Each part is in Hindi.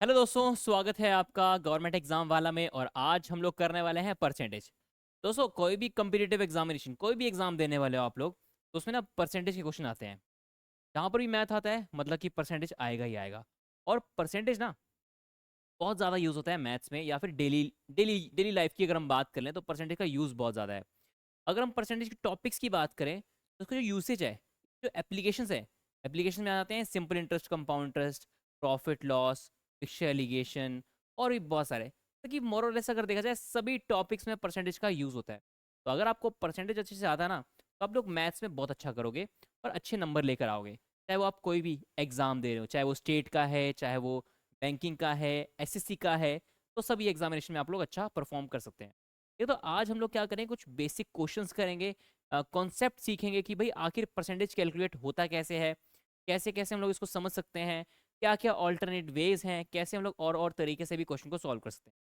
हेलो दोस्तों, स्वागत है आपका गवर्नमेंट एग्जाम वाला में। और आज हम लोग करने वाले हैं परसेंटेज। दोस्तों, कोई भी कम्पिटिटिव एग्जामिनेशन, कोई भी एग्जाम देने वाले हो आप लोग, तो उसमें ना परसेंटेज के क्वेश्चन आते हैं। जहाँ पर भी मैथ आता है मतलब कि परसेंटेज आएगा ही आएगा। और परसेंटेज ना बहुत ज़्यादा यूज़ होता है मैथ्स में, या फिर डेली डेली डेली लाइफ की अगर हम बात कर लें तो परसेंटेज का यूज़ बहुत ज़्यादा है। अगर हम परसेंटेज के टॉपिक्स की बात करें तो उसका जो यूसेज है, जो एप्लीकेशंस है, एप्लीकेशन में आ जाते हैं simple interest, compound interest, profit loss, fixed alligation, और भी बहुत सारे। तो कि मोरलेस अगर देखा जाए सभी टॉपिक्स में परसेंटेज का यूज़ होता है। तो अगर आपको परसेंटेज अच्छे से आता है ना, तो आप लोग मैथ्स में बहुत अच्छा करोगे और अच्छे नंबर लेकर आओगे। चाहे वो आप कोई भी एग्ज़ाम दे रहे हो, चाहे वो स्टेट का है, चाहे वो बैंकिंग का है, एसएससी का है, तो सभी एग्जामिनेशन में आप लोग अच्छा परफॉर्म कर सकते हैं। ये तो आज हम लोग क्या करेंगे, कुछ बेसिक क्वेश्चंस करेंगे, कॉन्सेप्ट सीखेंगे कि भाई आखिर परसेंटेज कैलकुलेट होता कैसे है, कैसे कैसे हम लोग इसको समझ सकते हैं, क्या क्या ऑल्टरनेट वेज हैं, कैसे हम लोग और तरीके से भी क्वेश्चन को सॉल्व कर सकते हैं।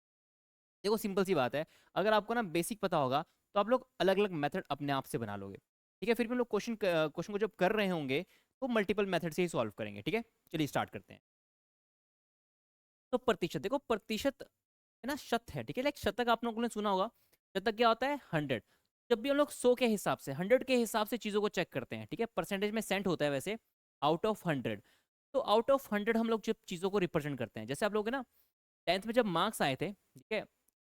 देखो, सिंपल सी बात है। अगर आपको ना बेसिक पता होगा तो आप लोग अलग अलग मेथड अपने आप से बना लोगे। ठीक है, फिर भी हम लोग क्वेश्चन क्वेश्चन को जब कर रहे होंगे तो मल्टीपल मेथड से ही सॉल्व करेंगे। ठीक है, चलिए स्टार्ट करते हैं। तो प्रतिशत देखो, प्रतिशत है ना, शत है। ठीक है, लाइक शतक आप लोगों ने सुना होगा। शतक क्या होता है? 100। जब भी हम लोग 100 के हिसाब से, 100 के हिसाब से चीज़ों को चेक करते हैं, ठीक है, परसेंटेज में सेंट होता है वैसे, आउट ऑफ 100। तो आउट ऑफ 100 हम लोग जब चीज़ों को रिप्रेजेंट करते हैं, जैसे आप लोग है ना 10th में जब मार्क्स आए थे, ठीक है,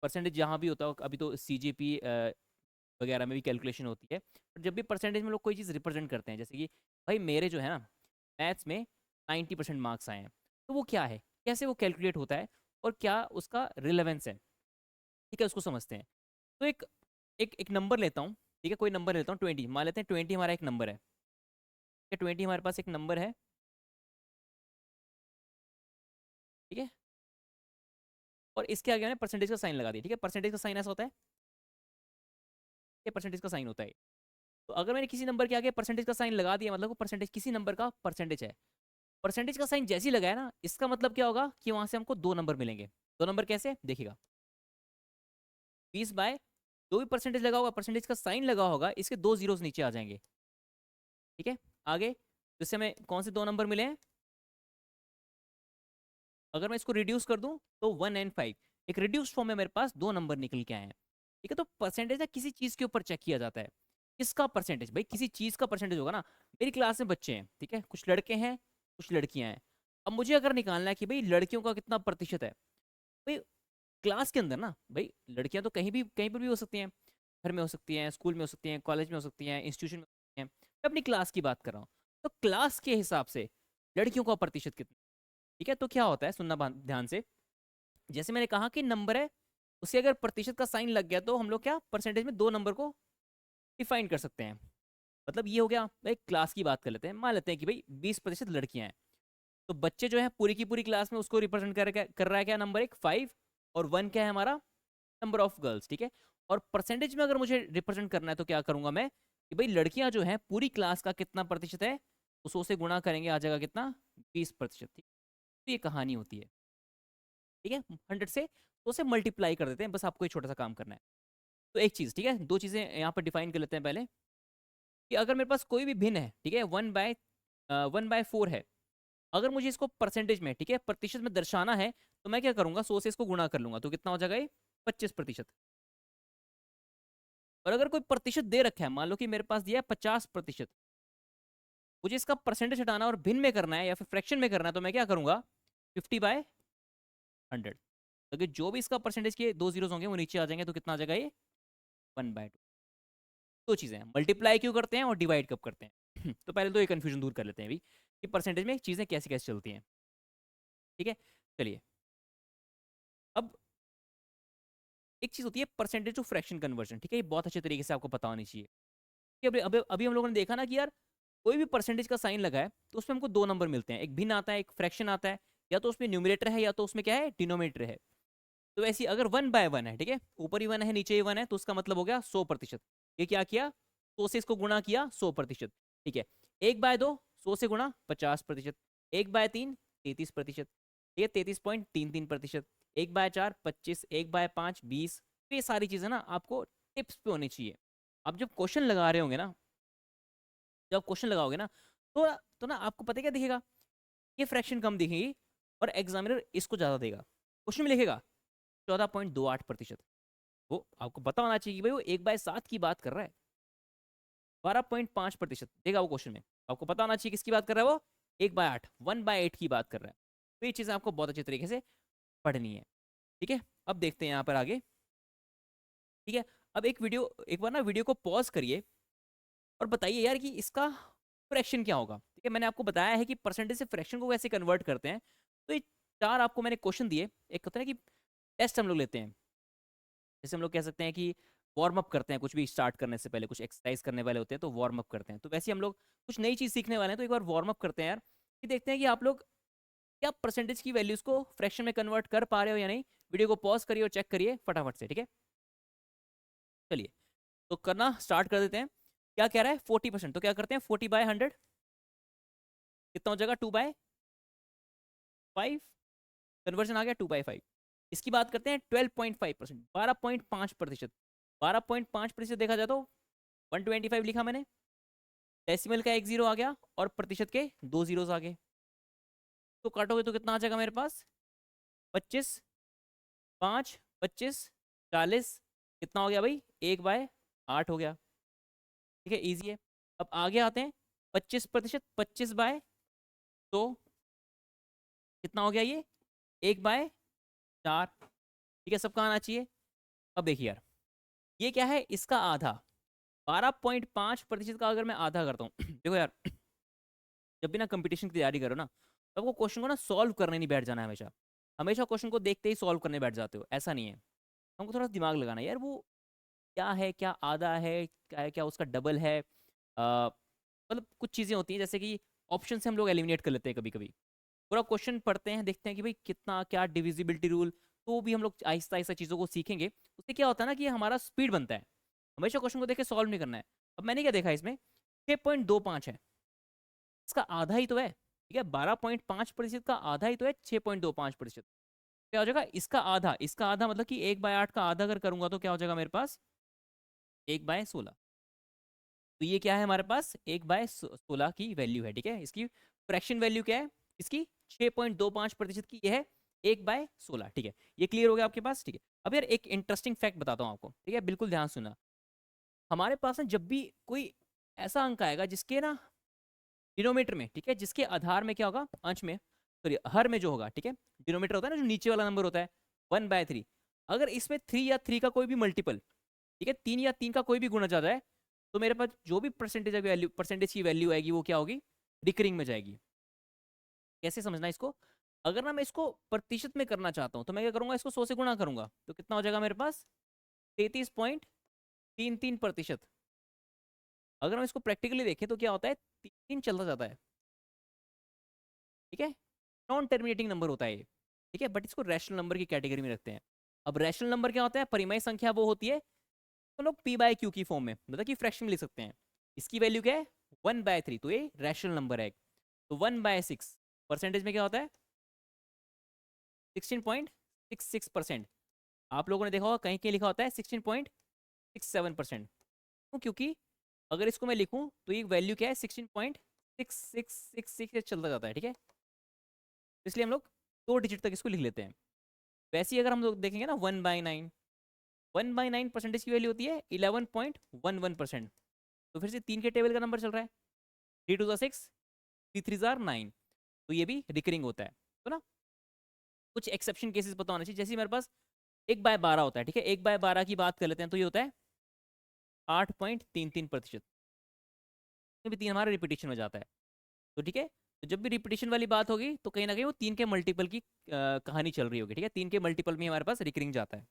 परसेंटेज जहाँ भी होता हो, अभी तो सीजीपी वगैरह में भी कैलकुलेशन होती है, पर जब भी परसेंटेज में लोग कोई चीज़ रिप्रेजेंट करते हैं, जैसे कि भाई मेरे जो है ना मैथ्स में 90% मार्क्स आए हैं, तो वो क्या है, कैसे वो कैलकुलेट होता है, और क्या उसका रिलेवेंस है, ठीक है, उसको समझते हैं। तो एक एक एक नंबर लेता हूँ। ठीक है, कोई नंबर लेता हूँ 20, मान लेते हैं 20 हमारा एक नंबर है। ठीक है, 20 हमारे पास एक नंबर है। ठीक है, और इसके आगे मैंने परसेंटेज का साइन लगा दिया। ठीक है, परसेंटेज का साइन ऐसा होता है, ये परसेंटेज का साइन होता है। तो अगर मैंने किसी नंबर के आगे परसेंटेज का साइन लगा दिया, मतलब वो परसेंटेज किसी नंबर का परसेंटेज है। परसेंटेज का साइन जैसे ही लगाया ना, इसका मतलब क्या होगा कि वहां से हमको दो नंबर मिलेंगे। दो नंबर कैसे देखिएगा, 20 बाय, जो भी परसेंटेज लगा होगा, परसेंटेज का साइन लगा होगा, इसके दो जीरोस नीचे आ जाएंगे। ठीक है, आगे तो इससे हमें कौन से दो नंबर मिले हैं? अगर मैं इसको रिड्यूस कर दूं तो 1 एंड 5, एक रिड्यूस फॉर्म में मेरे पास दो नंबर निकल के आए हैं। ठीक है, तो परसेंटेज ना किसी चीज के ऊपर चेक किया जाता है। किसका परसेंटेज? भाई किसी चीज का परसेंटेज होगा ना। मेरी क्लास में बच्चे हैं, ठीक है, कुछ लड़के हैं, कुछ लड़कियां हैं। अब मुझे अगर निकालना है कि भाई लड़कियों का कितना प्रतिशत है, भाई क्लास के अंदर ना, भाई लड़कियां तो कहीं भी कहीं पर भी हो सकती हैं, घर में हो सकती हैं, स्कूल में हो सकती हैं, कॉलेज में हो सकती हैं, इंस्टीट्यूशन में हो सकती हैं, मैं अपनी क्लास की बात कर रहा हूँ। तो क्लास के हिसाब से लड़कियों का प्रतिशत कितना? ठीक है, तो क्या होता है, सुनना ध्यान से। जैसे मैंने कहा कि नंबर है, उसे अगर प्रतिशत का साइन लग गया तो हम लोग क्या परसेंटेज में दो नंबर को डिफाइन कर सकते हैं। मतलब ये हो गया। भाई क्लास की बात कर लेते हैं, मान लेते हैं कि भाई 20% लड़कियां हैं। तो बच्चे जो है पूरी की पूरी क्लास में उसको रिप्रेजेंट कर रहा है क्या, नंबर एक 5, और 1 क्या है हमारा, नंबर ऑफ गर्ल्स। ठीक है, और परसेंटेज में अगर मुझे रिप्रेजेंट करना है तो क्या करूंगा मैं, कि भाई लड़कियां जो है पूरी क्लास का कितना प्रतिशत है, तो 100 से गुणा करेंगे, आ जाएगा कितना, 20%। ठीक, तो ये कहानी होती है। ठीक है, 100 से तो उसे मल्टीप्लाई कर देते हैं, बस आपको एक छोटा सा काम करना है। तो एक चीज़, ठीक है, दो चीज़ें यहाँ पर डिफाइन कर लेते हैं पहले, कि अगर मेरे पास कोई भी भिन्न है, ठीक है, 1/4 है, अगर मुझे इसको परसेंटेज में, ठीक है, प्रतिशत में दर्शाना है, तो मैं क्या करूंगा, 100 से इसको गुणा कर लूंगा, तो कितना हो जाएगा ये, 25%। और अगर कोई प्रतिशत दे रखा है, मान लो कि मेरे पास दिया है 50%, मुझे इसका परसेंटेज हटाना और भिन्न में करना है या फिर फ्रैक्शन में करना है, तो मैं क्या करूंगा, 50/100। क्योंकि जो भी इसका परसेंटेज के दो जीरोस होंगे वो नीचे आ जाएंगे, तो कितना आ जाएगा ये, 1/2। दो चीजें हैं, मल्टीप्लाई क्यों करते हैं और डिवाइड कब करते हैं। तो पहले तो ये कंफ्यूजन दूर कर लेते हैं अभी, कि परसेंटेज में चीजें कैसे कैसे चलती हैं। ठीक है, चलिए। अब एक चीज होती है परसेंटेज टू फ्रैक्शन कन्वर्जन। ठीक है, ये बहुत अच्छे तरीके से आपको पता होनी चाहिए। कि अभी अभी अभी हम लोगों ने देखा ना कि यार कोई भी परसेंटेज का साइन लगा है तो उसमें हमको दो नंबर मिलते हैं, एक भिन्न आता है, एक फ्रैक्शन आता है। या तो उसमें न्यूमरेटर है या तो उसमें क्या है, डिनोमिनेटर है। तो ऐसी अगर 1/1 है, ठीक है, ऊपर ही 1 है नीचे ही 1 है, तो उसका मतलब हो गया 100%। ये क्या किया, 100 से इसको गुणा किया, 100%। ठीक है, 1/2, 100 से गुणा 50%। 1/3, 33%। ये 33.33%। 1/4, 25। 1/5, 20। तो ये सारी चीजें ना आपको टिप्स पे होनी चाहिए। आप जब क्वेश्चन लगा रहे होंगे ना, जब क्वेश्चन लगाओगे ना, तो तो ना आपको पता है क्या दिखेगा, ये फ्रैक्शन कम दिखेगी, और एग्जामिनर इसको ज़्यादा देगा, क्वेश्चन में लिखेगा 14.28%। वो आपको पता होना चाहिए कि भाई वो 1/7 की बात कर रहा है, 12.5% देगा वो क्वेश्चन में। आपको पता होना चाहिए किसकी बात कर रहा है वो, 1/8, 1/8 की बात कर रहा है। तो ये चीज़ें आपको बहुत अच्छे तरीके से पढ़नी है, ठीक है। अब देखते हैं यहाँ पर आगे, ठीक है। अब एक बार ना वीडियो को पॉज करिए और बताइए यार कि इसका फ्रैक्शन क्या होगा, ठीक है। मैंने आपको बताया है कि परसेंटेज से फ्रैक्शन को कैसे कन्वर्ट करते हैं। तो ये 4 आपको मैंने क्वेश्चन दिए। एक होता है कि टेस्ट हम लोग लेते हैं, जैसे हम लोग कह सकते हैं कि वार्म अप करते हैं, कुछ भी स्टार्ट करने से पहले कुछ एक्सरसाइज करने वाले होते हैं तो वार्म अप करते हैं। तो वैसे ही हम लोग कुछ नई चीज़ सीखने वाले हैं तो एक बार वार्म अप करते हैं यार, कि देखते हैं कि आप लोग क्या परसेंटेज की वैल्यूज को फ्रैक्शन में कन्वर्ट कर पा रहे हो या नहीं। वीडियो को पॉज करिए और चेक करिए फटाफट से, ठीक है। चलिए तो करना स्टार्ट कर देते हैं। क्या कह रहा है 40%, तो क्या करते हैं 40/100 कितना हो जाएगा 2/5, कन्वर्जन आ गया 2/5। इसकी बात करते हैं 12.5%, 12.5%। 12.5% देखा जाए तो 125 लिखा मैंने, डेसिमल का 1 जीरो आ गया और प्रतिशत के 2 जीरोस आ गए। तो काटोगे तो कितना आ जाएगा मेरे पास 25, 5, 25, 40, कितना हो गया भाई 1/8 हो गया, ठीक है। इजी है। अब आगे आते हैं 25%, 25/2 कितना हो गया ये 1/4, ठीक है। सबका आना चाहिए। अब देखिए यार ये क्या है, इसका आधा 12.5% का अगर मैं आधा करता हूँ देखो यार जब भी ना कंपटीशन की तैयारी करो ना, तो आपको क्वेश्चन को ना सॉल्व करने नहीं बैठ जाना है हमेशा। हमेशा क्वेश्चन को देखते ही सॉल्व करने बैठ जाते हो, ऐसा नहीं है। हमको थोड़ा दिमाग लगाना है यार, वो क्या है, क्या आधा है, क्या है, क्या उसका डबल है। मतलब कुछ चीज़ें होती हैं जैसे कि ऑप्शन से हम लोग एलिमिनेट कर लेते हैं कभी कभी। पूरा क्वेश्चन पढ़ते हैं, देखते हैं कि भाई कितना क्या डिविजिबिलिटी रूल, तो भी हम लोग आहिस्ता आहिस्ता चीज़ों को सीखेंगे। उससे क्या होता है ना कि हमारा स्पीड बनता है। हमेशा क्वेश्चन को देख के सॉल्व नहीं करना है। अब मैंने क्या देखा इसमें 6.25 है, इसका आधा ही तो है, ठीक है। 12.5% का आधा ही तो है 6.25%। क्या हो जाएगा इसका आधा, इसका आधा मतलब कि 1/8 का आधा अगर करूंगा तो क्या हो जाएगा मेरे पास 1/16। तो ये क्या है हमारे पास 1/16 की वैल्यू है, ठीक है। इसकी फ्रैक्शन वैल्यू क्या है इसकी 6.25% की, ये है 1/16, ठीक है। ये क्लियर हो गया आपके पास, ठीक है। अब यार एक इंटरेस्टिंग फैक्ट बताता हूँ आपको, ठीक है, बिल्कुल ध्यान सुनना। हमारे पास ना जब भी कोई ऐसा अंक आएगा जिसके ना डिनोमीटर में, ठीक है, जिसके आधार में क्या होगा अंश में, सॉरी हर में जो होगा, ठीक है। डिनोमीटर होता है ना जो नीचे वाला नंबर होता है 1/3, अगर इसमें 3 या 3 का कोई भी मल्टीपल, ठीक है, 3 या 3 का कोई भी गुना ज्यादा है, तो मेरे पास जो भी परसेंटेज की वैल्यू आएगी वो क्या होगी रिकरिंग में जाएगी। कैसे समझना इसको, अगर ना मैं इसको प्रतिशत में करना चाहता हूँ तो मैं क्या करूंगा इसको 100 से गुणा करूंगा तो कितना हो जाएगा मेरे पास 33.33%। अगर हम इसको प्रैक्टिकली देखें तो क्या होता है 3 चलता जाता है, ठीक है। नॉन टर्मिनेटिंग नंबर होता है ये, ठीक है, बट इसको रैशनल नंबर की कैटेगरी में रखते हैं। अब रैशनल नंबर क्या होता है, परिमेय संख्या वो होती है तो लोग p/q की फॉर्म में मतलब कि फ्रैक्शन में लिख सकते हैं। इसकी वैल्यू क्या है 1/3, तो ये रैशनल नंबर है। तो 1/6 परसेंटेज में क्या होता है 16.66%। आप लोगों ने देखा होगा कहीं कहीं लिखा होता है 16.67%। क्योंकि अगर इसको मैं लिखूं तो ये वैल्यू क्या है 16.6666 चलता जाता है, ठीक है। इसलिए हम लोग 2 डिजिट तक इसको लिख लेते हैं। वैसे ही अगर हम लोग देखेंगे ना 1/9, 1/9 परसेंटेज की वैल्यू होती है 11.11%। तो फिर से 3 के टेबल का नंबर चल रहा है 3 2 6, 3 3 9। तो ये भी रिकरिंग होता है। तो ना कुछ एक्सेप्शन केसेस पता होना चाहिए, जैसे मेरे पास 1/12 होता है, ठीक है। 1/12 की बात कर लेते हैं तो ये होता है 8.33%, भी 3 हमारा रिपीटेशन में जाता है। तो ठीक है, तो जब भी रिपीटेशन वाली बात होगी तो कहीं ना कहीं वो 3 के मल्टीपल की कहानी चल रही होगी, ठीक है। 3 के मल्टीपल में हमारे पास रिकरिंग जाता है,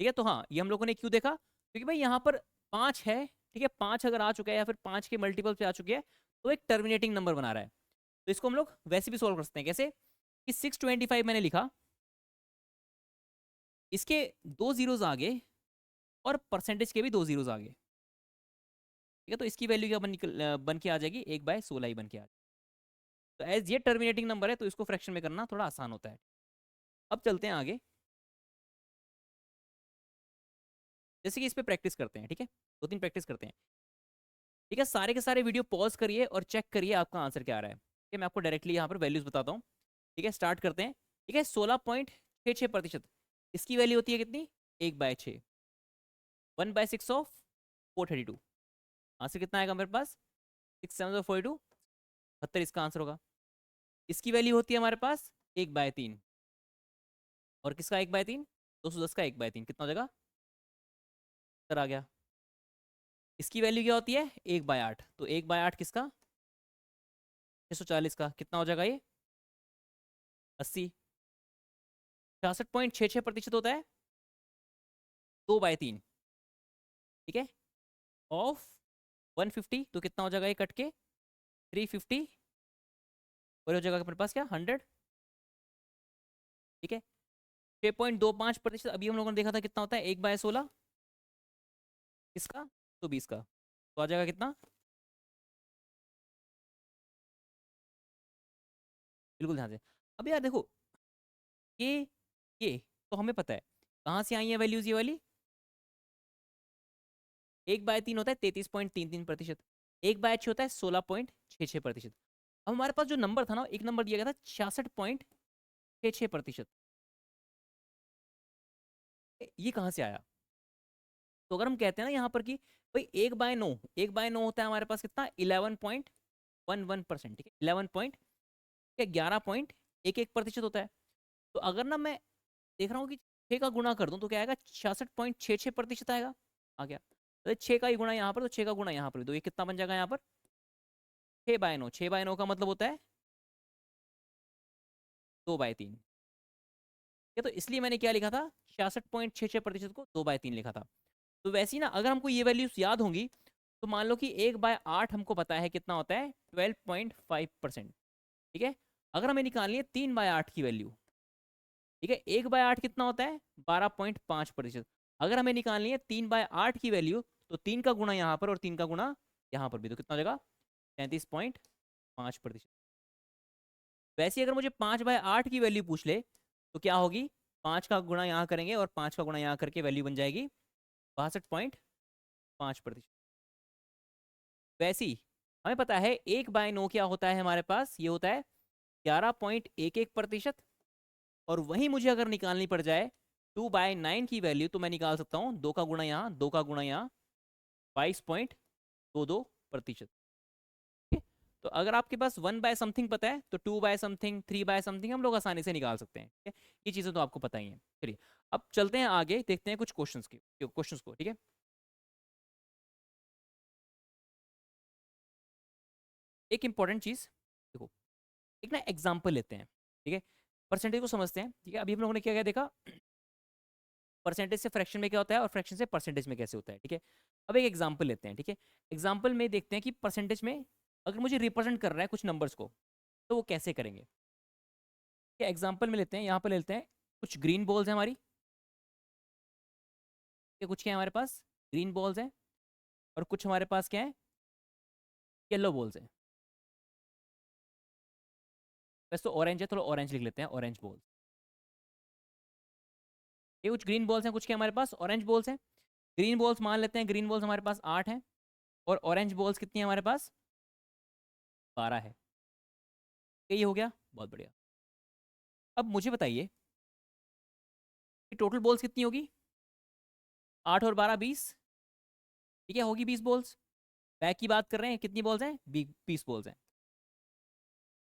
ठीक है। तो हाँ ये हम लोगों ने क्यों देखा, क्योंकि भाई यहाँ पर 5 है, ठीक है। 5 अगर आ चुका है या फिर 5 के मल्टीपल पे आ चुके हैं तो एक टर्मिनेटिंग नंबर बना रहा है। तो इसको हम लोग वैसे भी सॉल्व कर सकते हैं, कैसे कि 625 मैंने लिखा, इसके 2 जीरोज आगे और परसेंटेज के भी 2 जीरोज आगे, ठीक है। तो इसकी वैल्यू क्या बन के आ जाएगी 1/16 ही बन के आ जाएगी। तो एज ये टर्मिनेटिंग नंबर है तो इसको फ्रैक्शन में करना थोड़ा आसान होता है। अब चलते हैं आगे, जैसे कि इस पे प्रैक्टिस करते हैं, ठीक है। 2-3 प्रैक्टिस करते हैं, ठीक है। सारे के सारे वीडियो पॉज करिए और चेक करिए आपका आंसर क्या आ रहा है, ठीक है। मैं आपको डायरेक्टली यहाँ पर वैल्यूज बताता हूँ। ठीक है, स्टार्ट करते हैं। ठीक है, 16.66%। इसकी वैल्यू होती है कितनी, 1/6, 1/6 ऑफ 432। आंसर कितना आएगा मेरे पास, 6 7 42, 72 इसका आंसर होगा। इसकी वैल्यू होती है हमारे पास 1/3, और किसका 1/3, 210 का 1/3, कितना हो जाएगा, आ गया। इसकी वैल्यू क्या होती है, 1/8, तो 1/8 किसका, 640 का, कितना हो जाएगा ये, 80। 66.66% होता है 2/3, ठीक है, ऑफ 150, तो कितना हो जाएगा ये कट के 350, और हो जाएगा अपने पास क्या, 100। ठीक है, 6.25%। अभी हम लोगों ने देखा था कितना होता है, 1/16 इसका, 120 का, तो आ जाएगा कितना, बिल्कुल ध्यान से। अब यार देखो, ये ये तो हमें पता है कहाँ से आई है वैल्यूज ये वाली। 1/3 होता है 33.33%, 1/6 होता है 16.66%। अब हमारे पास जो नंबर था ना, एक नंबर दिया गया था 66.66%, ये कहाँ से आया। तो अगर हम कहते हैं ना यहाँ पर कि भाई 1/9 होता है हमारे पास कितना, 11.11%, ठीक है, 11.11% होता है। तो अगर ना मैं देख रहा हूँ कि 6 का गुणा कर दूं तो क्या आएगा, 66.66% आएगा, आ गया। तो 6 का ही गुणा यहाँ पर, तो 6 का गुणा यहाँ पर, तो ये कितना बन जाएगा यहाँ पर, 6/9। 6/9 का मतलब होता है 2/3। ये तो इसलिए मैंने क्या लिखा था, 66.66% को 2/3 लिखा था। तो वैसे ही ना, अगर हमको ये वैल्यूज याद होंगी, तो मान लो कि 1/8 हमको पता है कितना होता है, 12.5%। ठीक है, अगर हमें निकालनी है 3/8 की वैल्यू, ठीक है, 1/8 कितना होता है, 12.5%। अगर हमें निकालनी है 3/8 की वैल्यू, तो 3 का गुणा यहाँ पर और 3 का गुणा यहाँ पर भी, तो कितना हो जाएगा, 33.5%। वैसे ही अगर मुझे 5/8 की वैल्यू पूछ ले, तो क्या होगी, 5 का गुणा यहाँ करेंगे और 5 का गुणा यहाँ करके वैल्यू बन जाएगी 62.5%। वैसे ही हमें पता है 1/9 क्या होता है हमारे पास, ये होता है 11.11%। और वहीं मुझे अगर निकालनी पड़ जाए 2/9 की वैल्यू, तो मैं निकाल सकता हूँ 2 का गुणा यहाँ, 2 का गुणा यहाँ, 22.22%। ठीक है? तो अगर आपके पास 1/समथिंग पता है, तो 2/समथिंग, 3/समथिंग हम लोग आसानी से निकाल सकते हैं। ठीक है, ये चीज़ें तो आपको पता ही हैं। चलिए अब चलते हैं आगे, देखते हैं कुछ क्वेश्चंस को। ठीक है, एक इंपॉर्टेंट चीज़ देखो, एक ना एग्जाम्पल लेते हैं। ठीक है, परसेंटेज को समझते हैं। ठीक है, अभी हम लोगों ने क्या क्या देखा, परसेंटेज से फ्रैक्शन में क्या होता है और फ्रैक्शन से परसेंटेज में कैसे होता है। ठीक है, अब एक एग्जांपल लेते हैं। ठीक है, एग्जांपल में देखते हैं कि परसेंटेज में अगर मुझे रिप्रेजेंट कर रहा है कुछ नंबर्स को, तो वो कैसे करेंगे। क्या एग्जांपल में लेते हैं, यहाँ पर लेते हैं कुछ ग्रीन बॉल्स हैं हमारी, क्या कुछ क्या है हमारे पास, ग्रीन बॉल्स हैं, और कुछ हमारे पास क्या है, येलो बॉल्स हैं। वैसे तो ऑरेंज है, थोड़ा ऑरेंज लिख लेते हैं, ऑरेंज बॉल्स। ये कुछ ग्रीन बॉल्स हैं, कुछ क्या हमारे पास ऑरेंज बॉल्स हैं। ग्रीन बॉल्स मान लेते हैं, ग्रीन बॉल्स हमारे पास 8 हैं, और ऑरेंज बॉल्स कितनी है हमारे पास, 12 है। ये हो गया, बहुत बढ़िया। अब मुझे बताइए कि टोटल बॉल्स कितनी होगी, 8 और 12 20, ठीक है, होगी 20 बॉल्स। बैक की बात कर रहे हैं, कितनी बॉल्स हैं, 20 बॉल्स हैं।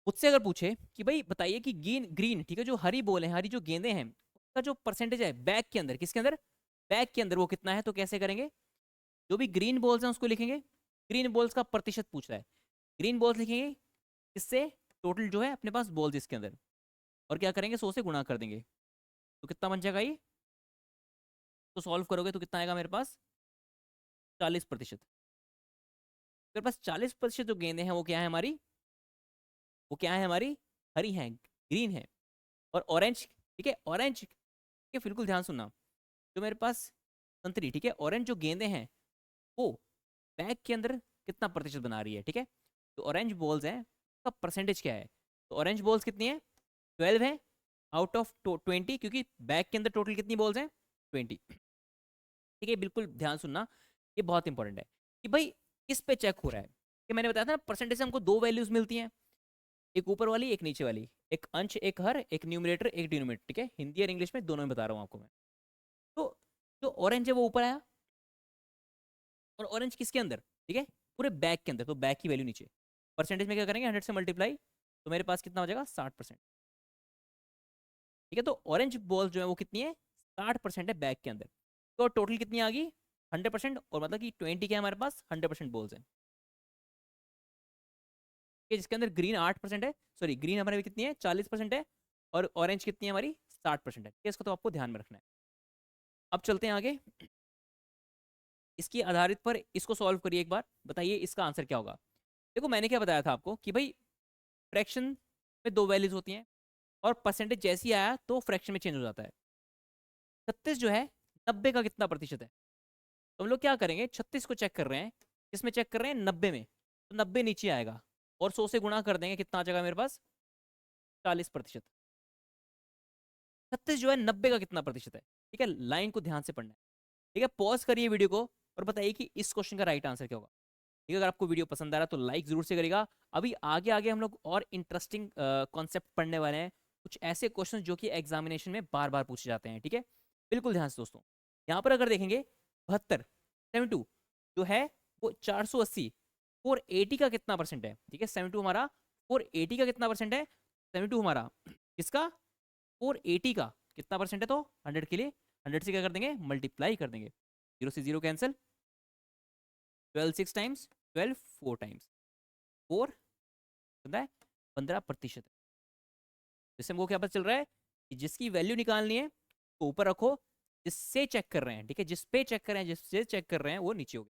मुझसे अगर पूछे कि भाई बताइए कि ग्रीन ग्रीन, ठीक है, जो हरी बॉल है, हरी जो गेंदे हैं, उसका जो परसेंटेज है बैक के अंदर, किसके अंदर, बैक के अंदर, वो कितना है, तो कैसे करेंगे, जो भी ग्रीन बॉल्स हैं उसको लिखेंगे, ग्रीन बॉल्स का प्रतिशत पूछ रहा है, ग्रीन बॉल्स लिखेंगे, इससे टोटल जो है अपने पास बॉल्स इसके अंदर, और क्या करेंगे, 100 से गुणा कर देंगे, तो कितना बन जाएगा ये, तो सॉल्व करोगे तो कितना आएगा मेरे पास, 40%। मेरे पास 40% जो गेंदे हैं वो क्या है हमारी, वो क्या है हमारी, हरी हैं, ग्रीन है, और ऑरेंज, ठीक है, ऑरेंज, ठीक है, बिल्कुल ध्यान सुनना, जो मेरे पास संतरी, ठीक है, ऑरेंज जो गेंदे हैं, वो बैग के अंदर कितना प्रतिशत बना रही है। ठीक है, तो ऑरेंज बॉल्स हैं, उसका परसेंटेज क्या है, तो ऑरेंज बॉल्स कितनी है, 12 है आउट ऑफ 20, क्योंकि बैग के अंदर टोटल कितनी बॉल्स हैं, 20। ठीक है, बिल्कुल ध्यान सुनना, ये बहुत इंपॉर्टेंट है कि भाई किस पे चेक हो रहा है, कि मैंने बताया था ना परसेंटेज से हमको दो वैल्यूज मिलती हैं, एक ऊपर वाली एक नीचे वाली, एक अंश एक हर, एक न्यूमरेटर एक डिनोमिनेटर, ठीक है, हिंदी और इंग्लिश में दोनों में बता रहा हूँ आपको मैं। तो जो ऑरेंज है वो ऊपर आया, और ऑरेंज किसके अंदर, ठीक है, पूरे बैग के अंदर, तो बैग की वैल्यू नीचे। परसेंटेज में क्या करेंगे, 100 से मल्टीप्लाई, तो मेरे पास कितना हो जाएगा 60%, ठीक है। तो ऑरेंज बॉल जो है वो कितनी है, 60% है बैग के अंदर। तो टोटल कितनी आ गई 100%, और मतलब कि 20 के हमारे पास 100% बॉल्स हैं, ठीक है, जिसके अंदर ग्रीन 8% है, सॉरी ग्रीन हमारे कितनी है 40% है, और ऑरेंज कितनी है हमारी 60% है, ठीक है, इसको तो आपको ध्यान में रखना है। अब चलते हैं आगे, इसकी आधारित पर इसको सॉल्व करिए एक बार, बताइए इसका आंसर क्या होगा। देखो मैंने क्या बताया था आपको कि भाई फ्रैक्शन में दो वैल्यूज होती हैं, और परसेंटेज जैसे ही आया तो फ्रैक्शन में चेंज हो जाता है। 36 जो है 90 का कितना प्रतिशत है, तो हम लोग क्या करेंगे, 36 को चेक कर रहे हैं, किसमें चेक कर रहे हैं 90 में, तो 90 नीचे आएगा, और 100 से गुणा कर देंगे, कितना आ जाएगा मेरे पास 40%। 36 जो है 90 का कितना प्रतिशत है, ठीक है, लाइन को ध्यान से पढ़ना है, ठीक है। पॉज करिए वीडियो को और बताइए कि इस क्वेश्चन का राइट आंसर क्या होगा, ठीक है। अगर आपको वीडियो पसंद आ रहा है तो लाइक जरूर से करेगा। अभी आगे आगे हम लोग और इंटरेस्टिंग कॉन्सेप्ट पढ़ने वाले हैं, कुछ ऐसे क्वेश्चन जो कि एग्जामिनेशन में बार बार पूछे जाते हैं, ठीक है, बिल्कुल ध्यान से दोस्तों। यहाँ पर अगर देखेंगे 72 72 जो है वो 480 480 का कितना परसेंट है, ठीक है, 72 हमारा 480 का कितना परसेंट है, 72 हमारा किसका 480 का कितना परसेंट है, तो 100 के लिए 100 से क्या कर देंगे मल्टीप्लाई कर देंगे, जीरो से जीरो कैंसिल, 12 6 टाइम्स 12 4 टाइम्स 4 कितना है 15%। जिससे हमको क्या पता चल रहा है कि जिसकी वैल्यू निकालनी है तो ऊपर रखो, जिससे चेक कर रहे हैं, ठीक है, जिस पे चेक कर रहे हैं, जिससे चेक कर रहे हैं वो नीचे हो गया,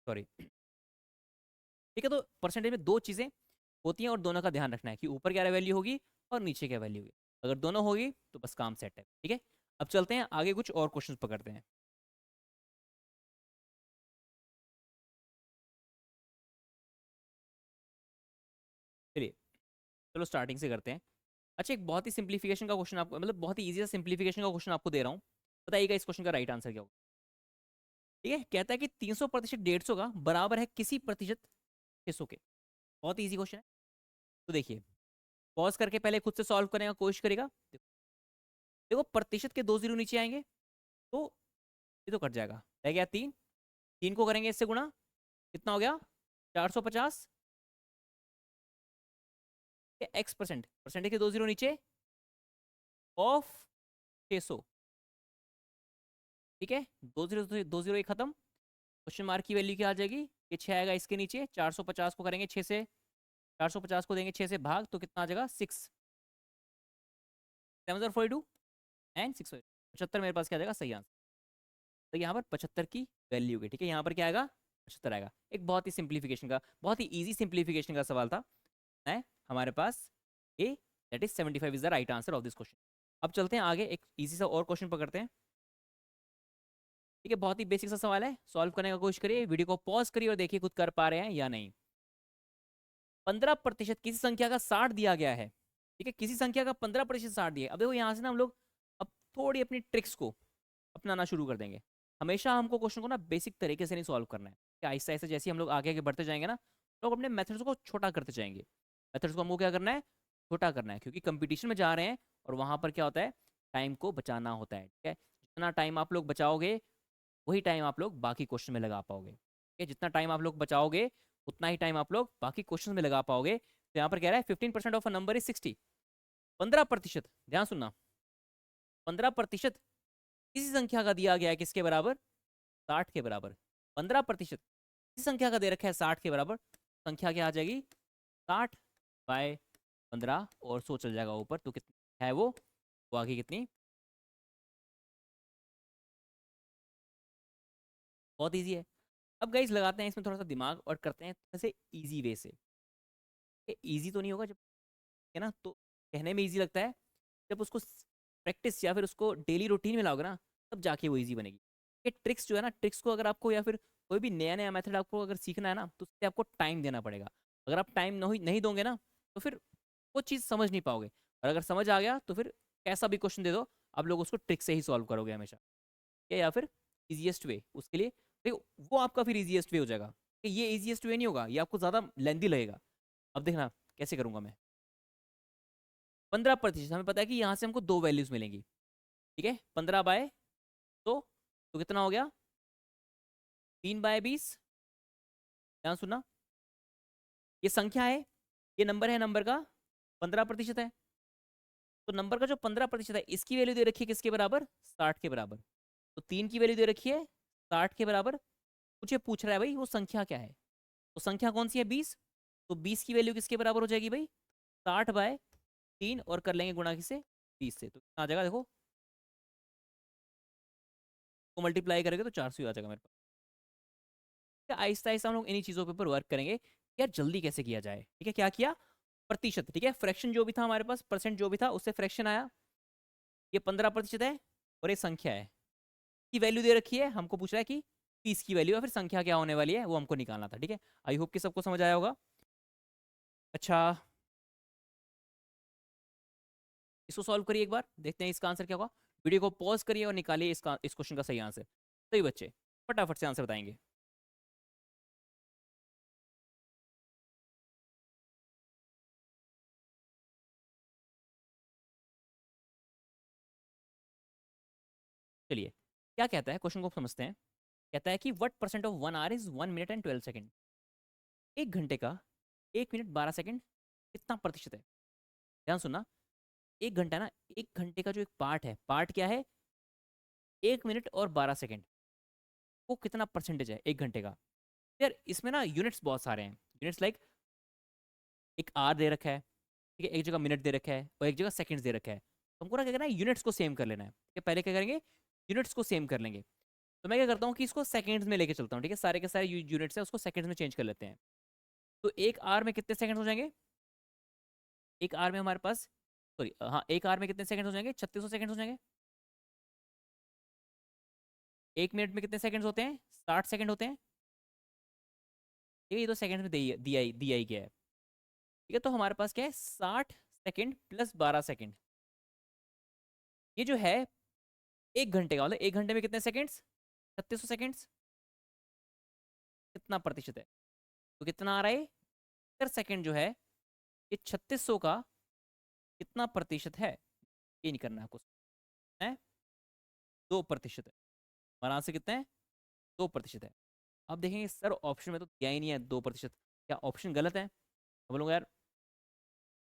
सॉरी, ठीक है। तो परसेंटेज में दो चीजें होती हैं और दोनों का ध्यान रखना है कि ऊपर क्या वैल्यू होगी और नीचे क्या वैल्यू होगी, अगर दोनों होगी तो बस काम सेट है, ठीक है। अब चलते हैं आगे, कुछ और क्वेश्चन पकड़ते हैं। चलिए, चलो स्टार्टिंग से करते हैं। अच्छा, एक बहुत ही सिंप्लीफिकेशन का क्वेश्चन आपको, मतलब बहुत ही इजी सा सिंप्लीफिकेशन का क्वेश्चन आपको दे रहा हूँ, बताइएगा इस क्वेश्चन का राइट आंसर क्या होगा, ठीक है। कहता है कि 300% 150 का बराबर है किसी प्रतिशत 600 के, बहुत इजी क्वेश्चन है। तो देखिए, पॉज करके पहले खुद से सॉल्व करने का कोशिश करेगा। देखो, देखो प्रतिशत के दो जीरो नीचे आएंगे तो ये तो कट जाएगा, रह गया 3, 3 को करेंगे इससे गुणा, कितना हो गया 450, एक्स परसेंट, परसेंटेज के दो जीरो नीचे ऑफ 600, ठीक है, दो जीरो एक खत्म, क्वेश्चन मार्क की वैल्यू क्या आ जाएगी, ये 6 आएगा इसके नीचे, 450 को करेंगे 6 से, 450 को देंगे 6 से भाग, तो कितना आ जाएगा 6 742 एंड 6 75 मेरे पास क्या आ जाएगा सही आंसर। तो यहाँ पर 75 की वैल्यू होगी, ठीक है, यहाँ पर क्या आएगा 75 आएगा। एक बहुत ही सिंप्लीफिकेशन का, बहुत ही इजी सिंप्लीफिकेशन का सवाल था, है हमारे पास A, that is 75 is the right answer of this question. अब चलते हैं आगे, एक इजी सा और क्वेश्चन पकड़ते हैं, ठीक है, बहुत ही बेसिक सा सवाल है, सॉल्व करने का कोशिश करिए, वीडियो को पॉज करिए और देखिए खुद कर पा रहे हैं या नहीं। 15% किसी संख्या का 60 दिया गया है, ठीक है, किसी संख्या का 15% 60 दिया है। अब देखो यहाँ से ना हम लोग अब थोड़ी अपनी ट्रिक्स को अपनाना शुरू कर देंगे। हमेशा हमको क्वेश्चन को ना बेसिक तरीके से नहीं सॉल्व करना है, कि आहिस्ता आहिस्ता जैसे हम लोग आगे आगे बढ़ते जाएंगे ना, लोग अपने मेथड्स को छोटा करते जाएंगे। मेथड्स को हमको क्या करना है, छोटा करना है, क्योंकि कंपटीशन में जा रहे हैं और वहाँ पर क्या होता है, टाइम को बचाना होता है, ठीक है। जितना टाइम आप लोग बचाओगे वही टाइम आप लोग बाकी क्वेश्चन में लगा पाओगे, ठीक है, जितना टाइम आप लोग बचाओगे उतना ही टाइम आप लोग बाकी क्वेश्चन में लगा पाओगे। तो यहाँ पर कह रहा है 15% ऑफ अ नंबर इज 60, 15%, ध्यान सुनना, 15% किसी संख्या का दिया गया है किसके बराबर, 60 के बराबर। 15% किसी संख्या का दे रखा है 60 के बराबर, संख्या क्या आ जाएगी 60/15, और 100 चल जाएगा ऊपर, तो कितना है वो आगे कितनी, बहुत ईजी है। अब गाइस लगाते हैं इसमें थोड़ा सा दिमाग और करते हैं ऐसे इजी वे से। ये इजी तो नहीं होगा जब, है ना, तो कहने में इजी लगता है, जब उसको प्रैक्टिस या फिर उसको डेली रूटीन में लाओगे ना, तब जाके वो इजी बनेगी। ये ट्रिक्स जो है ना, ट्रिक्स को अगर आपको या फिर कोई भी नया नया मेथड आपको अगर सीखना है ना, तो उससे आपको टाइम देना पड़ेगा। अगर आप टाइम नहीं नहीं दोगे ना, तो फिर वो चीज़ समझ नहीं पाओगे, और अगर समझ आ गया तो फिर कैसा भी क्वेश्चन दे दो आप लोग उसको ट्रिक से ही सॉल्व करोगे हमेशा, या फिर इजिएस्ट वे उसके लिए, देखो वो आपका फिर इजिएस्ट वे हो जाएगा, कि ये इजिएस्ट वे नहीं होगा, ये आपको ज़्यादा लेंदी लगेगा। अब देखना, कैसे करूंगा मैं? 15%, हमें पता है कि यहाँ से हमको दो वैल्यूज मिलेंगी, ठीक है। 15 बाय तो कितना हो गया? 3/20। ध्यान सुनना, ये संख्या है, ये नंबर है, नंबर का 15% है। तो नंबर का जो 15% है इसकी वैल्यू दे रखी है किसके बराबर? 60 के बराबर। तो 3 की वैल्यू दे रखी है 60 के बराबर। मुझे पूछ रहा है भाई वो संख्या क्या है, तो संख्या कौन सी है? 20। तो 20 की वैल्यू किसके बराबर हो जाएगी भाई? 60/3, और कर लेंगे गुणा किसे? 20 से। तो कितना आ जाएगा देखो, को मल्टीप्लाई करेंगे तो 400 ही आ जाएगा मेरे पास। आहिस्ता आहिस्ता हम लोग इन्हीं चीज़ों के ऊपर वर्क करेंगे, यार जल्दी कैसे किया जाए। ठीक है, क्या किया? प्रतिशत, ठीक है, फ्रैक्शन जो भी था हमारे पास, परसेंट जो भी था उससे फ्रैक्शन आया। ये 15% है और ये संख्या है, की वैल्यू दे रखी है, हमको पूछ रहा है कि 30 की वैल्यू है, फिर संख्या क्या होने वाली है वो हमको निकालना था। ठीक है, आई होप कि सबको समझ आया होगा। अच्छा, इसको सॉल्व करिए एक बार, देखते हैं इसका आंसर क्या होगा। वीडियो को पॉज करिए और निकालिए इसका, इस क्वेश्चन का सही आंसर। सही बच्चे, फटाफट से आंसर बताएंगे। चलिए, क्या कहता है क्वेश्चन को समझते हैं। कहता है कि what percent of 1 our is 1 minute and 12 second. 1 घंटे का 1 मिनट 12 सेकेंड कितना प्रतिशत है? ध्यान सुनना, 1 घंटा ना, 1 घंटे का जो एक पार्ट है, पार्ट क्या है? 1 मिनट और 12 सेकेंड, वो कितना परसेंटेज है 1 घंटे का? यार इसमें ना यूनिट्स बहुत सारे हैं, यूनिट्स लाइक एक आर दे रखा है, ठीक है, एक जगह मिनट दे रखा है और एक जगह सेकंड्स दे रखा है। तो हमको ना क्या करना है, यूनिट्स को सेम कर लेना है। ठीक है, पहले क्या करेंगे, यूनिट्स को सेम कर लेंगे। तो मैं क्या करता हूँ कि इसको सेकंड्स में लेके चलता हूँ। ठीक है, सारे के सारे यूनिट्स है उसको सेकंड्स में चेंज कर लेते हैं। तो एक आर में कितने सेकंड्स हो जाएंगे? एक आर में हमारे पास, सॉरी हाँ, एक आर में कितने सेकंड्स हो जाएंगे? 3600 सेकंड्स हो जाएंगे। 1 मिनट में कितने सेकंड्स होते हैं? 60 सेकंड होते हैं। ठीक है, ये तो सेकंड में दिया ही गया है। ठीक है, तो हमारे पास क्या है? 60 सेकंड प्लस 12 सेकंड, ये जो है 1 घंटे का, मतलब 1 घंटे में कितने सेकंड्स? 3600 सेकंड्स। कितना प्रतिशत है? तो कितना आ रहा है? 70 सेकंड जो है, ये 3600 का कितना प्रतिशत है? ये नहीं करना है आपको, है 2% है। हमारा आंसर कितना है? 2% है। अब देखेंगे सर ऑप्शन में तो दिया ही नहीं है 2%, क्या ऑप्शन गलत है? हम लोग यार,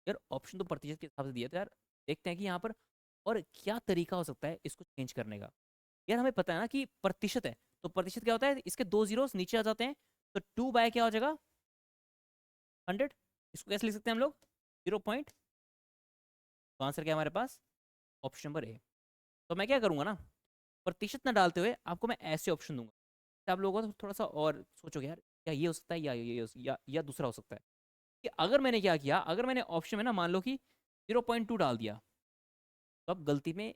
यार ऑप्शन तो प्रतिशत के हिसाब से दिया था यार। देखते हैं कि यहाँ पर और क्या तरीका हो सकता है इसको चेंज करने का। यार हमें पता है ना कि प्रतिशत है, तो प्रतिशत क्या होता है, इसके दो जीरोस नीचे आ जाते हैं। तो 2 बाय क्या हो जाएगा? 100। इसको कैसे लिख सकते हैं हम लोग? 0 पॉइंट। तो आंसर क्या है हमारे पास? Option number A. तो मैं क्या करूंगा ना, प्रतिशत ना डालते हुए आपको मैं ऐसे ऑप्शन दूंगा, तो आप लोगों को थोड़ा सा और सोचोगे यार, क्या ये हो सकता है या या दूसरा हो सकता है। कि अगर मैंने क्या किया, अगर मैंने ऑप्शन में ना मान लो कि 0.2 डाल दिया, तो अब गलती में,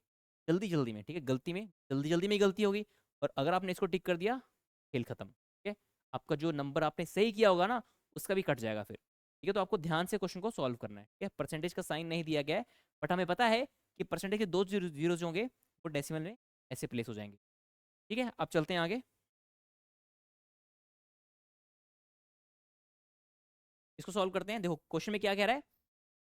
जल्दी जल्दी में, ठीक है, गलती में जल्दी जल्दी में ही गलती होगी। और अगर आपने इसको टिक कर दिया, खेल खत्म। ठीक है, आपका जो नंबर आपने सही किया होगा ना, उसका भी कट जाएगा फिर। ठीक है, तो आपको ध्यान से क्वेश्चन को सॉल्व करना है। ठीक है, परसेंटेज का साइन नहीं दिया गया है, बट हमें पता है कि परसेंटेज के दो जीरो जीरो जो होंगे वो डेसिमल में ऐसे प्लेस हो जाएंगे। ठीक है, अब चलते हैं आगे। इसको सॉल्व करते हैं। देखो क्वेश्चन में क्या कह रहा है,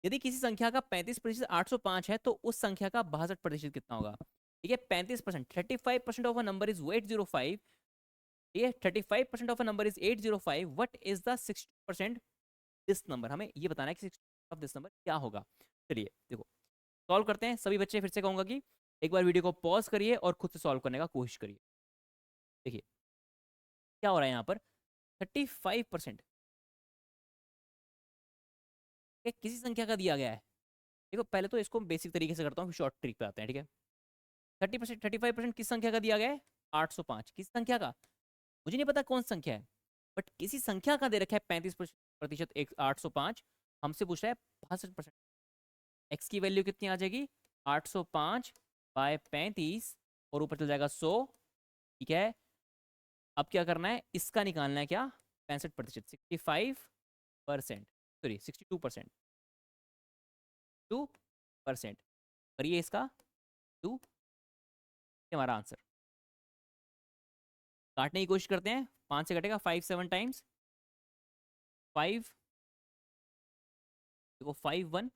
यदि किसी संख्या का 35% 805 है तो उस संख्या का 62% कितना होगा? ठीक है, 35%, 35% ऑफ अ नंबर इज 805। ये 35% of a number is 805, what is the 60% this number? हमें ये बताना है कि 60% ऑफ दिस नंबर क्या होगा। चलिए देखो, सॉल्व करते हैं। सभी बच्चे फिर से कहूंगा कि एक बार वीडियो को पॉज करिए और खुद से सॉल्व करने का कोशिश करिए। देखिए क्या हो रहा है यहाँ पर, 35% किसी संख्या का दिया गया है। देखो पहले तो इसको बेसिक तरीके से करता हूँ, फिर शॉर्ट ट्रिक पे आते हैं। ठीक है, 30%, 35% किस संख्या का दिया गया है? 805। किस संख्या का? मुझे नहीं पता कौन सी संख्या है, बट किसी संख्या का दे रखा है 35%, एक 805। हमसे पूछ रहा है 62%। एक्स की वैल्यू कितनी आ जाएगी? 805/35, और ऊपर चल जाएगा 100। ठीक है, अब क्या करना है, इसका निकालना है क्या? 65%, 65%, सॉरी 62%, 2%। करिए इसका 2, हमारा आंसर। काटने की कोशिश करते हैं, 5 से कटेगा 5 7 टाइम्स 5, देखो 5 1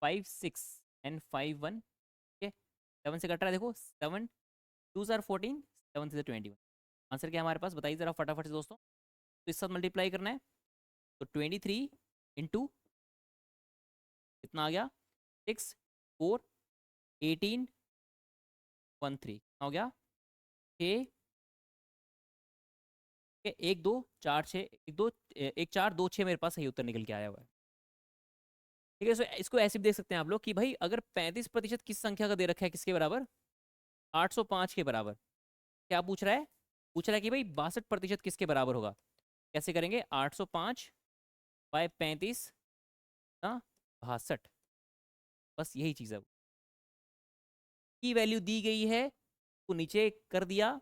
5 6 एंड 5 1, ठीक है। 7 से कट रहा है, देखो 7 2 ज़ार 14, 7 से 21। आंसर क्या है हमारे पास, बताइए ज़रा फटाफट से दोस्तों। तो इस साथ मल्टीप्लाई करना है, तो 23 इंटू कितना आ गया, 6 4 18 1 3 हो गया 6, 1 2 4 6, 1 4 2 6 मेरे पास सही उत्तर निकल के आया हुआ है। ठीक है, इसको ऐसे भी देख सकते हैं आप लोग कि भाई अगर 35% किस संख्या का दे रखा है, किसके बराबर, 805 के बराबर। क्या पूछ रहा है, पूछ रहा है कि भाई 62% किसके बराबर होगा। कैसे करेंगे, 805 बाय 35 ना 62, बस यही चीज़ है। की वैल्यू दी गई है, को नीचे कर दिया,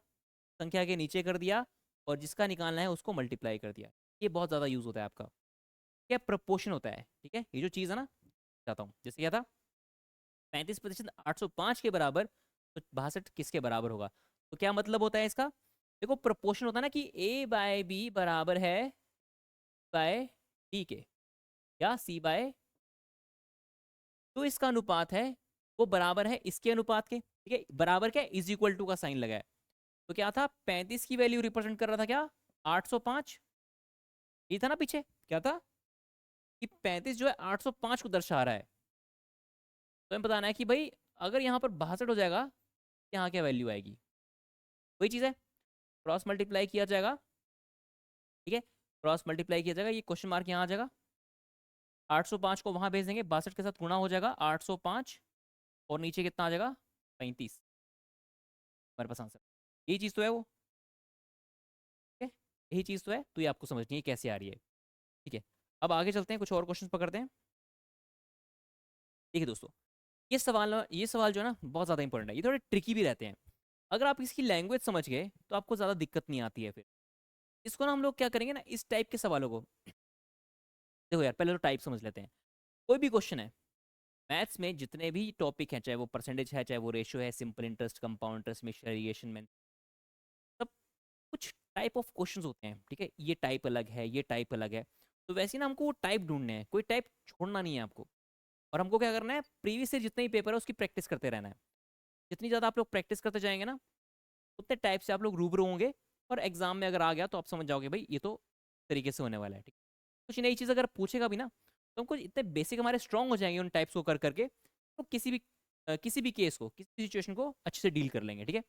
संख्या के नीचे कर दिया, और जिसका निकालना है उसको मल्टीप्लाई कर दिया। ये बहुत ज़्यादा यूज़ होता है आपका, क्या प्रपोर्शन होता है, ठीक है। ये जो चीज़ है ना, चाहता हूँ जैसे क्या था, 35% 805 के बराबर, तो 62 किसके बराबर होगा। तो क्या मतलब होता है इसका, देखो प्रपोर्शन होता है ना कि ए बाय बी बराबर है बाय डी के, या सी बाय, तो इसका अनुपात है वो बराबर है इसके अनुपात के, ठीक है। बराबर क्या, इज इक्वल टू का साइन लगा है। तो क्या था, 35 की वैल्यू रिप्रेजेंट कर रहा था क्या, 805, ये था ना पीछे, क्या था कि 35 जो है 805 को दर्शा रहा है। तो हमें बताना है कि भाई अगर यहाँ पर 62 हो जाएगा, यहाँ क्या वैल्यू आएगी, वही चीज़ है, क्रॉस मल्टीप्लाई किया जाएगा, ठीक है। क्रॉस मल्टीप्लाई किया जाएगा, ये क्वेश्चन मार्क यहाँ आ जाएगा, 805 को वहाँ भेज देंगे, 62 के साथ गुणा हो जाएगा 805, और नीचे कितना आ जाएगा, 35, हमारे पास आंसर। यही चीज़ तो है वो, ठीक है, यही चीज़ तो है, तो ये आपको समझनी है कैसे आ रही है, ठीक है। अब आगे चलते हैं, कुछ और क्वेश्चन पकड़ते हैं। देखिए दोस्तों, ये सवाल जो है ना बहुत ज़्यादा इंपॉर्टेंट है, ये थोड़े ट्रिकी भी रहते हैं। अगर आप इसकी लैंग्वेज समझ गए तो आपको ज़्यादा दिक्कत नहीं आती है फिर। इसको ना हम लोग क्या करेंगे ना, इस टाइप के सवालों को, देखो यार पहले तो टाइप समझ लेते हैं। कोई भी क्वेश्चन है मैथ्स में, जितने भी टॉपिक हैं, चाहे वो परसेंटेज है, चाहे वो रेशियो है, simple interest, compound interest, mixture variation में, सब कुछ टाइप ऑफ क्वेश्चंस होते हैं, ठीक है। ये टाइप अलग है, ये टाइप अलग है, तो वैसे ही ना हमको वो टाइप ढूंढने हैं, कोई टाइप छोड़ना नहीं है आपको। और हमको क्या करना है, प्रीवियस से जितने ही पेपर है उसकी प्रैक्टिस करते रहना है। जितनी ज़्यादा आप लोग प्रैक्टिस करते जाएंगे ना, उतने टाइप से आप लोग रूबरू होंगे, और एग्जाम में अगर आ गया तो आप समझ जाओगे भाई ये तो तरीके से होने वाला है, ठीक। कुछ नई चीज़ अगर पूछेगा भी ना, तो हमको इतने बेसिक हमारे स्ट्रांग हो जाएंगे उन टाइप्स को कर करके, तो किसी भी केस को, किसी भी सिचुएशन को अच्छे से डील कर लेंगे, ठीक है।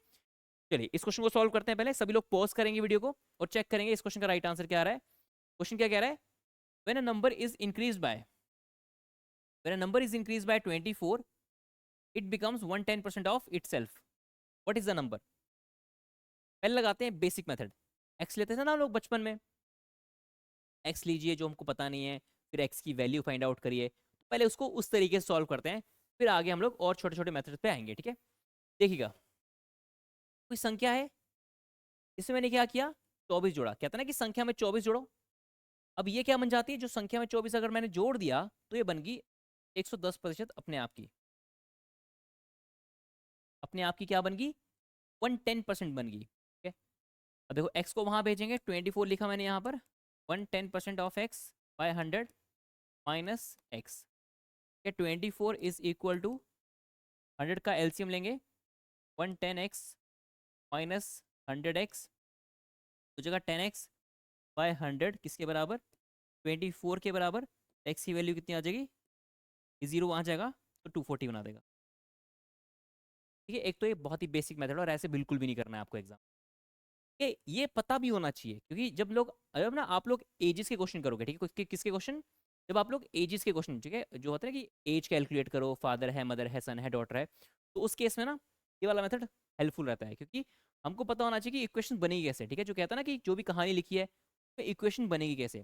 चलिए इस क्वेश्चन को सॉल्व करते हैं, पहले सभी लोग पॉज करेंगे वीडियो को और चेक करेंगे इस क्वेश्चन का राइट आंसर क्या आ रहा है। क्वेश्चन क्या कह रहा है, when a number is increase by, when a number is increase by 24, it becomes 110% of itself, what is the number. पहले लगाते हैं बेसिक मेथड, एक्स लेते थे ना हम लोग बचपन में, एक्स लीजिए जो हमको पता नहीं है, फिर एक्स की वैल्यू फाइंड आउट करिए, तो पहले उसको उस तरीके से सॉल्व करते हैं, फिर आगे हम लोग और छोटे छोटे मेथड पे आएंगे, ठीक है। देखिएगा, कोई संख्या है, इसमें मैंने क्या किया, 24 जोड़ा, कहता ना कि संख्या में 24 जोड़ो। अब ये क्या बन जाती है, जो संख्या में 24 अगर मैंने जोड़ दिया तो ये बन गई 110% अपने आप की, अपने आप की क्या बन गई, 110% बन गई, ठीक है। अब देखो एक्स को वहां भेजेंगे, 24 लिखा मैंने यहाँ पर, 110% of X by 100 minus X, 24 is equal to 100 का एलसीएम लेंगे, 110x माइनस 100x, तो जगह 10x बाय 100 किसके बराबर, 24 के बराबर। x की वैल्यू कितनी आ जाएगी, जीरो वहाँ जाएगा, तो 240 बना देगा, ठीक है। एक तो ये बहुत ही बेसिक मेथड, और ऐसे बिल्कुल भी नहीं करना है आपको एग्जाम, ये पता भी होना चाहिए, क्योंकि जब ना आप लोग एजेस के क्वेश्चन करोगे, ठीक है, किसके क्वेश्चन, जब आप लोग एजेस के क्वेश्चन, ठीक है, जो होता है ना कि एज कैलकुलेट करो, फादर है, मदर है, सन है, डॉटर है, तो उस केस में ना ये वाला मेथड हेल्पफुल रहता है, क्योंकि हमको पता होना चाहिए कि इक्वेशन बनेगी कैसे, ठीक है। जो कहता है ना कि जो भी कहानी लिखी है तो इक्वेशन बनेगी कैसे,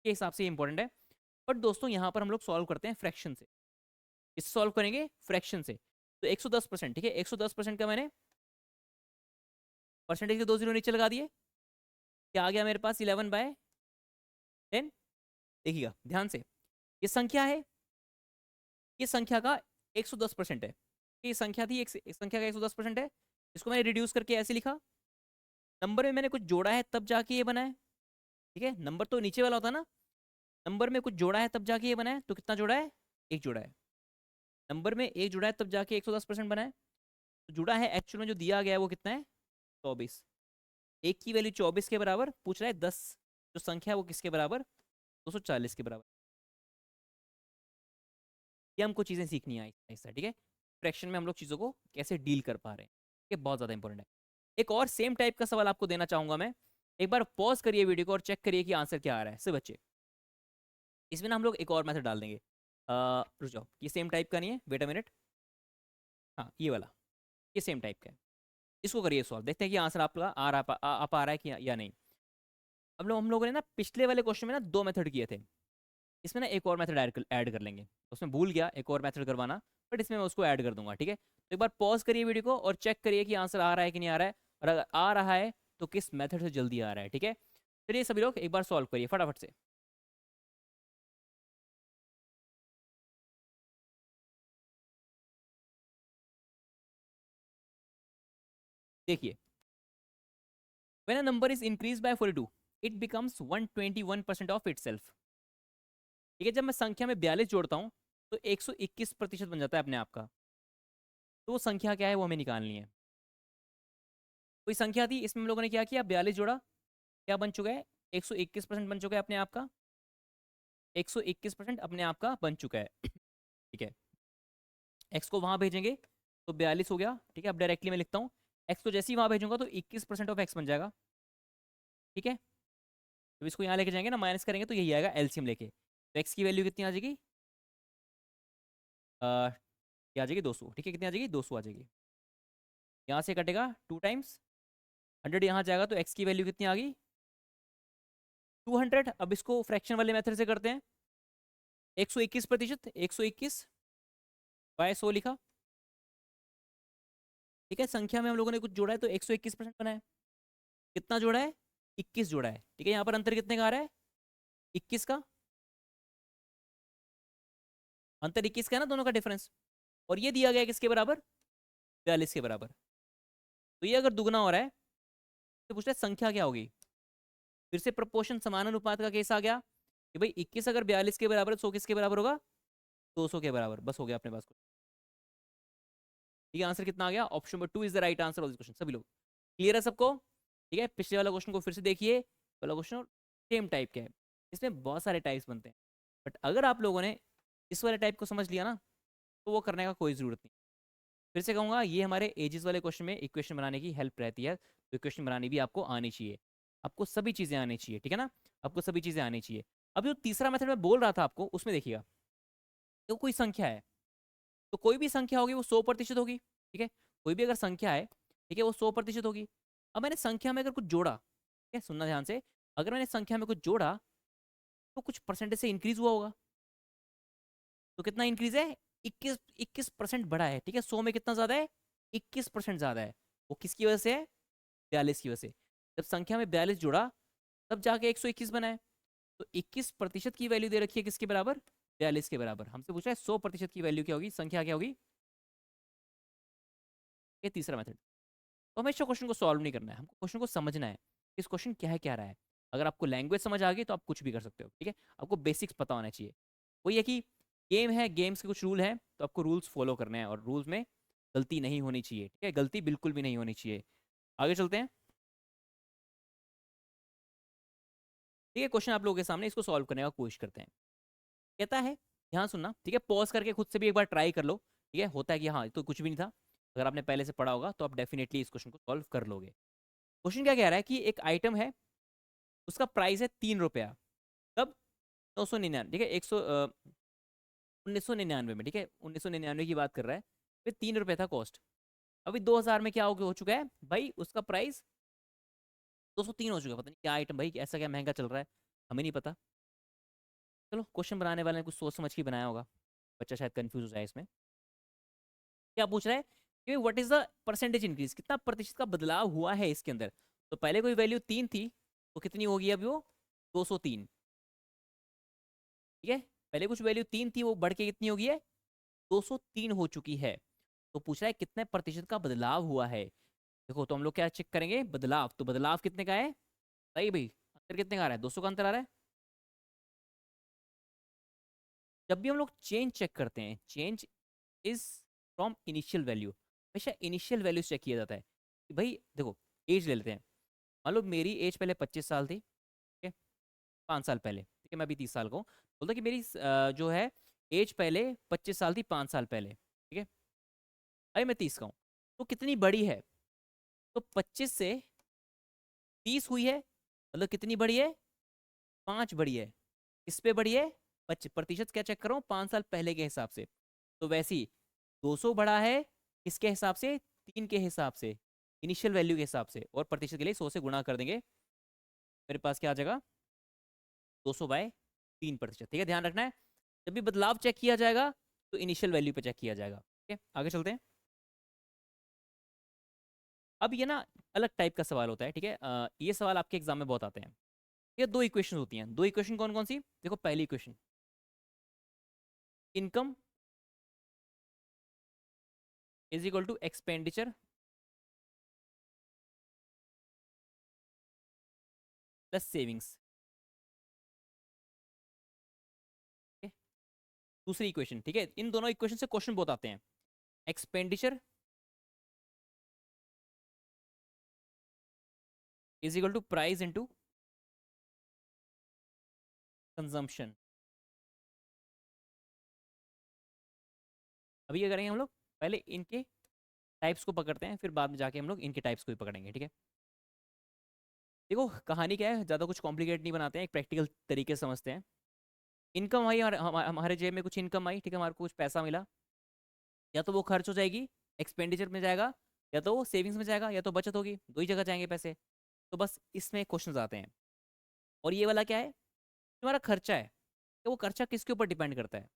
के हिसाब से इंपॉर्टेंट है। बट दोस्तों यहाँ पर हम लोग सॉल्व करते हैं फ्रैक्शन से, इससे सॉल्व करेंगे फ्रैक्शन से, तो 110%, ठीक है, 110% का मैंने परसेंटेज के 2 जीरो नीचे लगा दिए, क्या आ गया मेरे पास, 11/10। देखिएगा ध्यान से, ये संख्या है, ये संख्या का 110% है, ये संख्या थी, एक संख्या का 110% है, इसको मैंने रिड्यूस करके ऐसे लिखा, नंबर में मैंने कुछ जोड़ा है तब जाके ये बना है, ठीक है। नंबर तो नीचे वाला होता है ना, नंबर में कुछ जोड़ा है तब जाके ये बना है, तो कितना जोड़ा है? एक जोड़ा है। नंबर में एक जुड़ा है तब जाके 110% बना है। तो जुड़ा है एक्चुअल में जो दिया गया है वो कितना है? 24। एक की वैल्यू 24 के बराबर पूछ रहा है, 10 जो संख्या है वो किसके बराबर? 240 के बराबर। ये हमको चीज़ें सीखनी है ऐसा, ठीक है। फ्रैक्शन में हम लोग चीज़ों को कैसे डील कर पा रहे हैं, ये बहुत ज़्यादा इंपॉर्टेंट है। एक और सेम टाइप का सवाल आपको देना चाहूंगा मैं। एक बार पॉज करिए वीडियो को और चेक करिए कि आंसर क्या आ रहा है। सिर्फ बच्चे, इसमें ना हम लोग एक और मेथड डाल देंगे। रुक जाओ, ये सेम टाइप का नहीं है, वेट अ मिनट। हाँ ये वाला, ये सेम टाइप का है। इसको करिए सॉल्व, देखते हैं कि आंसर आपका आ रहा है कि या नहीं। अब लोग हम लोगों ने ना पिछले वाले क्वेश्चन में ना दो मेथड किए थे, इसमें ना एक और मेथड ऐड कर लेंगे। उसमें भूल गया एक और मेथड करवाना, बट इसमें मैं उसको ऐड कर दूंगा, ठीक है। तो एक बार पॉज करिए वीडियो को और चेक करिए कि आंसर आ रहा है कि नहीं आ रहा है, और अगर आ रहा है तो किस मेथड से जल्दी आ रहा है, ठीक है। चलिए सभी लोग एक बार सॉल्व करिए फटाफट से। देखिए, when a number is increase by 42 it becomes 121% of itself. ठीक है, जब मैं संख्या में 42 जोड़ता हूँ तो 121% बन जाता है अपने आप का। तो वो संख्या क्या है वो हमें निकालनी है। कोई संख्या थी, इसमें हम लोगों ने क्या किया, 42 जोड़ा, क्या बन चुका है? 121% बन चुका है अपने आप का। 121% अपने आप का बन चुका है। ठीक है, एक्स को वहां भेजेंगे तो 42 हो गया, ठीक है। अब डायरेक्टली मैं लिखता हूँ, एक्स को जैसे ही वहां भेजूंगा तो 21% ऑफ एक्स बन जाएगा, ठीक है। तो इसको यहाँ लेके जाएंगे ना, माइनस करेंगे तो यही आएगा एलसीएम लेके। तो एक्स की वैल्यू कितनी आ जाएगी? क्या आ जाएगी? 200, ठीक है। कितनी आ जाएगी? 200 आ जाएगी। यहाँ से कटेगा 2 टाइम्स 100, यहाँ जाएगा तो एक्स की वैल्यू कितनी आ गई? 200। अब इसको फ्रैक्शन वाले मेथड से करते हैं। 121%, 121 बाय 100 लिखा, ठीक है। संख्या में हम लोगों ने कुछ जोड़ा है तो 121% बना है। कितना जोड़ा है? 21 जोड़ा है, ठीक है। यहाँ पर अंतर कितने का आ रहा है? 21 का। अंतर 21 का है ना, दोनों का डिफरेंस। और ये दिया गया है किसके बराबर? 42 के बराबर। तो ये अगर दुगना हो रहा है तो पूछ रहा है संख्या क्या होगी। फिर से प्रपोर्शन समानुपात का केस आ गया कि भाई 21 अगर 42 के बराबर, 100 किसके बराबर होगा? 200 के बराबर। बस हो गया अपने पास। ठीक है, आंसर कितना आ गया? Option number 2 is the right answer of this question. सभी लोग क्लियर है सबको? ठीक है, पिछले वाला क्वेश्चन को फिर से देखिए। वाला क्वेश्चन सेम टाइप का है, इसमें बहुत सारे टाइप्स बनते हैं, बट अगर आप लोगों ने इस वाले टाइप को समझ लिया ना तो वो करने का कोई ज़रूरत नहीं। फिर से कहूँगा, ये हमारे एजेस वाले क्वेश्चन में इक्वेशन बनाने की हेल्प रहती है, तो इक्वेशन बनानी भी आपको आनी चाहिए। आपको सभी चीज़ें आनी चाहिए, ठीक है ना। आपको सभी चीज़ें आनी चाहिए। अब जो तीसरा मेथड मैं बोल रहा था आपको, उसमें देखिएगा, तो कोई संख्या है, तो कोई भी संख्या होगी वो 100% होगी, ठीक है। कोई भी अगर संख्या है, ठीक है, वो 100% होगी। अब मैंने संख्या में अगर कुछ जोड़ा, ठीक है, सुनना ध्यान से, अगर मैंने संख्या में कुछ जोड़ा तो कुछ परसेंटेज से इंक्रीज हुआ होगा। तो कितना इंक्रीज है? 21% बढ़ा है, ठीक है। 100 में कितना ज्यादा है? 21% ज्यादा है। वो किसकी वजह से है? 42 की वजह से। जब संख्या में 42 जुड़ा तब जाके 121 बना है। तो 21% की वैल्यू दे रखी है किसके बराबर? 42 के बराबर। हमसे पूछा है 100% की वैल्यू क्या होगी, संख्या क्या होगी? ये तीसरा मेथड। तो हमेशा क्वेश्चन को सॉल्व नहीं करना है, हमको क्वेश्चन को समझना है कि इस क्वेश्चन क्या है, क्या रहा है। अगर आपको लैंग्वेज समझ आ गई तो आप कुछ भी कर सकते हो, ठीक है। आपको बेसिक्स पता होना चाहिए। वही है कि गेम है, गेम्स के कुछ रूल हैं, तो आपको रूल्स फॉलो करने हैं, और रूल्स में गलती नहीं होनी चाहिए, ठीक है। गलती बिल्कुल भी नहीं होनी चाहिए। आगे चलते हैं। ठीक है, क्वेश्चन आप लोगों के सामने, इसको सॉल्व करने का कोशिश करते हैं। कहता है, ध्यान सुनना, ठीक है। पॉज करके खुद से भी एक बार ट्राई कर लो, ठीक है। होता है कि हाँ तो कुछ भी नहीं था, अगर आपने पहले से पढ़ा होगा तो आप डेफिनेटली इस क्वेश्चन को सॉल्व कर लोगे। क्वेश्चन क्या कह रहा है कि एक आइटम है, उसका प्राइस है 3 रुपया। कब? 999, ठीक है। 1999 में, ठीक है। 1999 की बात कर रहा है। फिर 3 रुपये था कॉस्ट। अभी 2000 में क्या हो चुका है भाई, उसका प्राइस 203 हो चुका है। पता नहीं क्या आइटम भाई, ऐसा क्या महंगा चल रहा है, हमें नहीं पता। चलो, क्वेश्चन बनाने वाले ने कुछ सोच समझ के बनाया होगा, बच्चा शायद कंफ्यूज हो जाए इसमें। क्या पूछ रहा है कि what is the percentage increase, कितना प्रतिशत का बदलाव हुआ है इसके अंदर। तो पहले कोई वैल्यू 3 थी, तो कितनी होगी अभी वो? 203, ठीक है। पहले कुछ वैल्यू 3 थी, वो बढ़ के कितनी होगी है? 203 हो चुकी है। तो पूछ रहा है कितने प्रतिशत का बदलाव हुआ है। देखो, तो हम लोग क्या चेक करेंगे? बदलाव। तो बदलाव कितने का है? सही भाई, अंतर कितने का आ रहा है? 200 का अंतर आ रहा है। जब भी हम लोग चेंज चेक करते हैं, change is from initial value, हमेशा इनिशियल वैल्यू चेक किया जाता है कि भाई देखो, एज ले लेते हैं। मान लो मेरी एज पहले 25 साल थी, ठीक है, 5 साल पहले, ठीक है, मैं अभी 30 साल का हूँ। बोलता कि मेरी जो है एज पहले 25 साल थी 5 साल पहले, ठीक है, अभी मैं 30 का हूँ। तो कितनी बड़ी है? तो 25 से 30 हुई है, मतलब कितनी बड़ी है? 5 बड़ी है। किस पे बड़ी है? 25% क्या चेक कर रहा हूँ? 5 साल पहले के हिसाब से। तो वैसे ही 200 बड़ा है किसके हिसाब से? 3 के हिसाब से, इनिशियल वैल्यू के हिसाब से, और प्रतिशत के लिए 100 से गुणा कर देंगे, मेरे पास क्या आ जाएगा? 200/3%। ठीक है, ध्यान रखना है, जब भी बदलाव चेक किया जाएगा तो इनिशियल वैल्यू पे चेक किया जाएगा। ठीक है, आगे चलते हैं। अब ये ना अलग टाइप का सवाल होता है, ठीक है, ये सवाल आपके एग्जाम में बहुत आते हैं। ये दो इक्वेशन होती हैं। दो इक्वेशन कौन कौन सी? देखो, पहली equation, income is equal to expenditure plus savings. दूसरी इक्वेशन, ठीक है, इन दोनों इक्वेशन से क्वेश्चन बहुत आते हैं। Expenditure is equal to price into consumption. अभी क्या करेंगे हम लोग? पहले इनके टाइप्स को पकड़ते हैं, फिर बाद में जाके हम लोग इनके टाइप्स को भी पकड़ेंगे। ठीक है, देखो कहानी क्या है, ज़्यादा कुछ कॉम्प्लिकेट नहीं बनाते हैं, एक प्रैक्टिकल तरीके से समझते हैं। इनकम आई, हमारे जेब में कुछ इनकम आई, ठीक है, हमारे को कुछ पैसा मिला, या तो वो खर्च हो जाएगी, एक्सपेंडिचर में जाएगा, या तो वो सेविंग्स में जाएगा, या तो बचत होगी, दो ही जगह जाएंगे पैसे। तो बस इसमें क्वेश्चन आते हैं। और ये वाला क्या है? तुम्हारा खर्चा है, तो वो खर्चा किसके ऊपर डिपेंड करता है?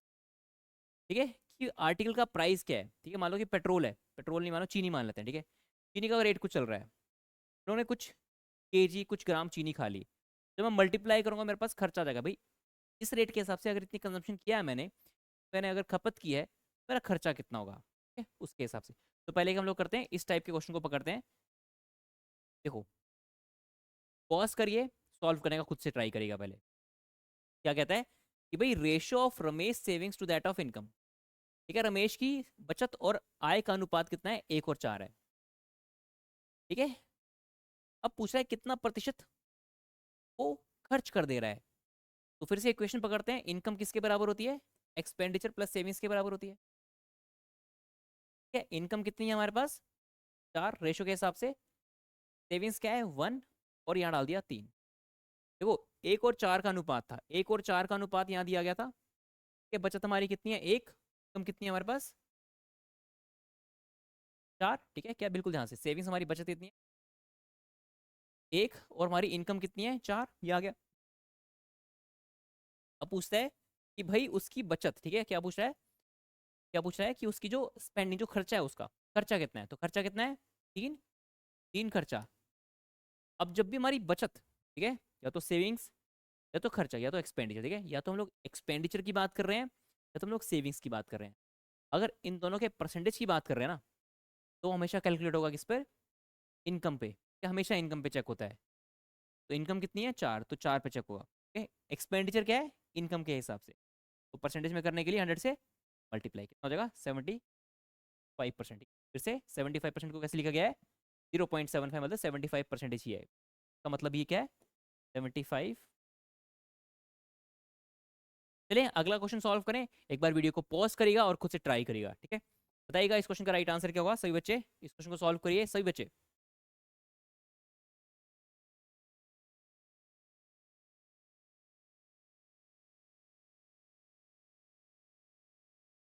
ठीक है, कि आर्टिकल का प्राइस क्या है। ठीक है, मान लो कि पेट्रोल है, पेट्रोल नहीं मानो, चीनी मान लेते हैं, ठीक है, चीनी का रेट कुछ चल रहा है, उन्होंने कुछ केजी, कुछ ग्राम चीनी खा ली, जब मैं मल्टीप्लाई करूंगा मेरे पास खर्चा आ जाएगा भाई, इस रेट के हिसाब से अगर इतनी कंजम्पशन किया है मैंने, मैंने अगर खपत की है, मेरा खर्चा कितना होगा, ठीक है, उसके हिसाब से। तो पहले हम लोग करते हैं, इस टाइप के क्वेश्चन को पकड़ते हैं। देखो, पॉज करिए, सॉल्व करने का खुद से ट्राई करिएगा पहले। क्या कहता है कि भाई ratio of Ramesh savings to that of income. ठीक है, रमेश की बचत और आय का अनुपात कितना है? 1 और 4 है। ठीक है, अब पूछ रहा है कितना प्रतिशत वो खर्च कर दे रहा है। तो फिर से इक्वेशन पकड़ते हैं, इनकम किसके बराबर होती है? एक्सपेंडिचर प्लस सेविंग्स के बराबर होती है। ठीक है, इनकम कितनी है हमारे पास? 4 रेशो के हिसाब से, सेविंग्स क्या है? 1, और यहाँ डाल दिया 3। देखो, 1 और 4 का अनुपात था, 1 और 4 का अनुपात यहाँ दिया गया था। कि बचत हमारी कितनी है? 1, इनकम कितनी है हमारे पास? 4। ठीक है, क्या बिल्कुल ध्यान से, सेविंग्स हमारी बचत कितनी है? 1, और हमारी इनकम कितनी है? 4, ये आ गया। अब पूछता है कि भाई उसकी बचत, ठीक है, क्या पूछ रहा है? क्या पूछ रहा है कि उसकी जो स्पेंडिंग, जो खर्चा है, उसका खर्चा कितना है? तो खर्चा कितना है? 3। 3 खर्चा। अब जब भी हमारी बचत, ठीक है, या तो सेविंग्स, या तो खर्चा, या तो एक्सपेंडिचर, ठीक है, या तो हम लोग एक्सपेंडिचर की बात कर रहे हैं, या तो हम लोग सेविंग्स की बात कर रहे हैं। अगर इन दोनों के परसेंटेज की बात कर रहे हैं ना, तो हमेशा कैलकुलेट होगा किस पर? इनकम पे। क्या हमेशा इनकम पे चेक होता है? तो इनकम कितनी है? 4, तो 4 पे चेक होगा। ठीक है, एक्सपेंडिचर क्या है? इनकम के हिसाब से। तो परसेंटेज में करने के लिए 100 से मल्टीप्लाई कितना हो जाएगा? 75%। फिर से 75% को कैसे लिखा गया है? 0.75, मतलब 75% ही है। इसका मतलब ये क्या है? 75। चलिए अगला क्वेश्चन सॉल्व करें। एक बार वीडियो को पॉज करिएगा और खुद से ट्राई करिएगा, ठीक है, बताइएगा इस क्वेश्चन का राइट आंसर क्या होगा। सभी बच्चे इस क्वेश्चन को सॉल्व करिए, सभी बच्चे।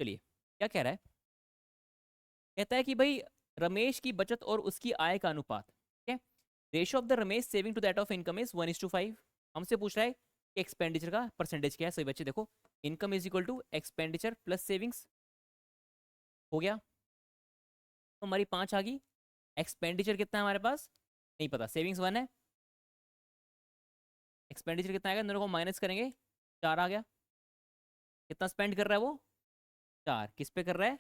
चलिए, क्या कह रहा है? कहता है कि भाई रमेश की बचत और उसकी आय का अनुपात, ठीक है, ratio of the Ramesh saving to that of income is 1:5। हमसे पूछ रहा है कि एक्सपेंडिचर का परसेंटेज क्या है। सही बच्चे देखो, income is equal to expenditure plus savings, हो गया, तो हमारी 5 आ गई। एक्सपेंडिचर कितना है हमारे पास? नहीं पता, सेविंग्स 1 है, एक्सपेंडिचर कितना आएगा, दोनों को माइनस करेंगे, 4 आ गया। कितना स्पेंड कर रहा है वो? 4। किस पे कर रहा है?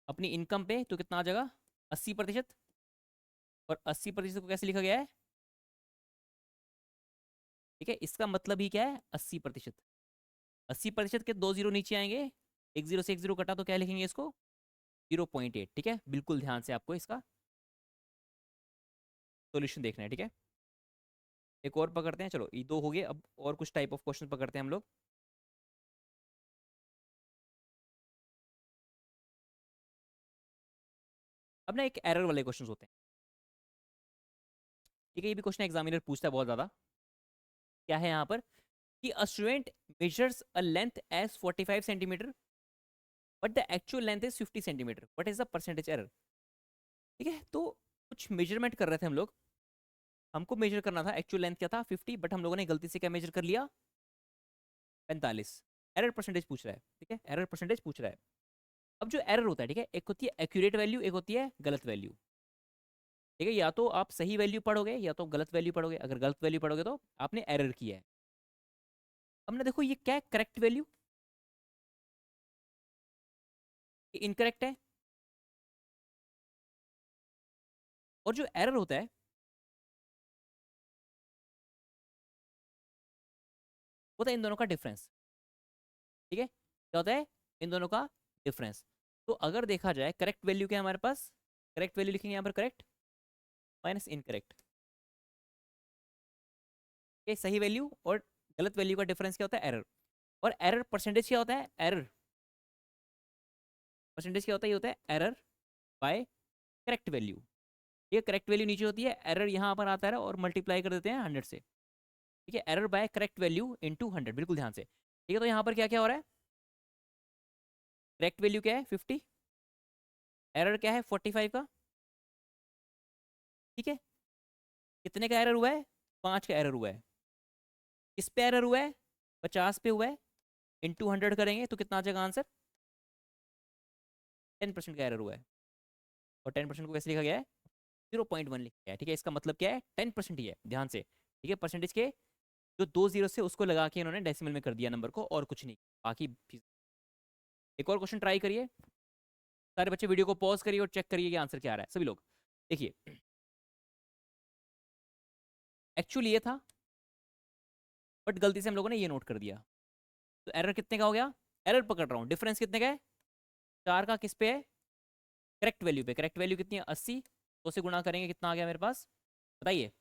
अपनी इनकम पे, तो कितना आ जाएगा? 80%। और 80% को कैसे लिखा गया है? ठीक है, इसका मतलब ही क्या है? 80%। 80% के 2 जीरो नीचे आएंगे, एक जीरो से एक जीरो कटा तो क्या लिखेंगे इसको, 0.8। ठीक है, बिल्कुल ध्यान से आपको इसका सोल्यूशन देखना है। ठीक है, एक और पकड़ते हैं, चलो ये दो हो गए, अब और कुछ टाइप ऑफ क्वेश्चन पकड़ते हैं हम लोग। अब ना एक एरर वाले क्वेश्चन होते हैं। ठीक है, ये भी क्वेश्चन एग्जामिनर पूछता है बहुत ज्यादा। क्या है यहाँ पर कि a student measures a length as 45 centimetre but the actual length is 50 centimetre, what is the percentage error. ठीक है, तो कुछ मेजरमेंट कर रहे थे हम लोग, हमको मेजर करना था एक्चुअल लेंथ क्या था 50, बट हम लोगों ने गलती से क्या मेजर कर लिया 45। एरर परसेंटेज पूछ रहा है। ठीक है, एरर परसेंटेज पूछ रहा है। अब जो एरर होता है, ठीक है, एक होती है एक्यूरेट वैल्यू, एक होती है गलत वैल्यू। ठीक है, या तो आप सही वैल्यू पढ़ोगे या तो गलत वैल्यू पढ़ोगे, अगर गलत वैल्यू पढ़ोगे तो आपने एरर किया है। हमने देखो ये क्या है, करेक्ट वैल्यू, इनकरेक्ट है। और जो एरर होता है वो होता है इन दोनों का डिफरेंस। ठीक है, क्या होता है, इन दोनों का डिफरेंस। तो अगर देखा जाए करेक्ट वैल्यू क्या है हमारे पास, करेक्ट वैल्यू लिखेंगे यहाँ पर, करेक्ट माइनस इनकरेक्ट। ये सही वैल्यू और गलत वैल्यू का डिफरेंस क्या होता है, एरर। और एरर परसेंटेज क्या होता है, एरर परसेंटेज क्या होता है, ये होता है एरर बाय करेक्ट वैल्यू। ये करेक्ट वैल्यू नीचे होती है, एरर यहाँ पर आता है और मल्टीप्लाई कर देते हैं 100 से। ठीक है, error bye correct value into 100, बिल्कुल ध्यान से। ठीक है, तो यहाँ पर क्या क्या हो रहा है, करेक्ट वैल्यू क्या है 50, एरर क्या है 45 का। ठीक है, कितने का एरर हुआ है, 5 का एरर हुआ है। किस पे एरर हुआ है, 50 पे हुआ है, इंटू 100 करेंगे तो कितना आ जाएगा आंसर, 10% का एरर हुआ है। और 10% को कैसे लिखा गया है, 0.1 लिखा गया है। ठीक है, इसका मतलब क्या है, 10% ही है, ध्यान से। ठीक है, परसेंटेज के जो 2 जीरो से उसको लगा के इन्होंने डेसिमल में कर दिया नंबर को, और कुछ नहीं, बाकी एक और क्वेश्चन ट्राई करिए, सारे बच्चे वीडियो को पॉज करिए और चेक करिए कि आंसर क्या आ रहा है, सभी लोग देखिए। एक्चुअली ये था, बट गलती से हम लोगों ने ये नोट कर दिया, तो एरर कितने का हो गया, एरर पकड़ रहा हूँ, डिफरेंस कितने का है, 4 का किस पे है, करेक्ट वैल्यू पे। करेक्ट वैल्यू कितनी है 80, तो से गुणा करेंगे कितना आ गया मेरे पास, बताइए।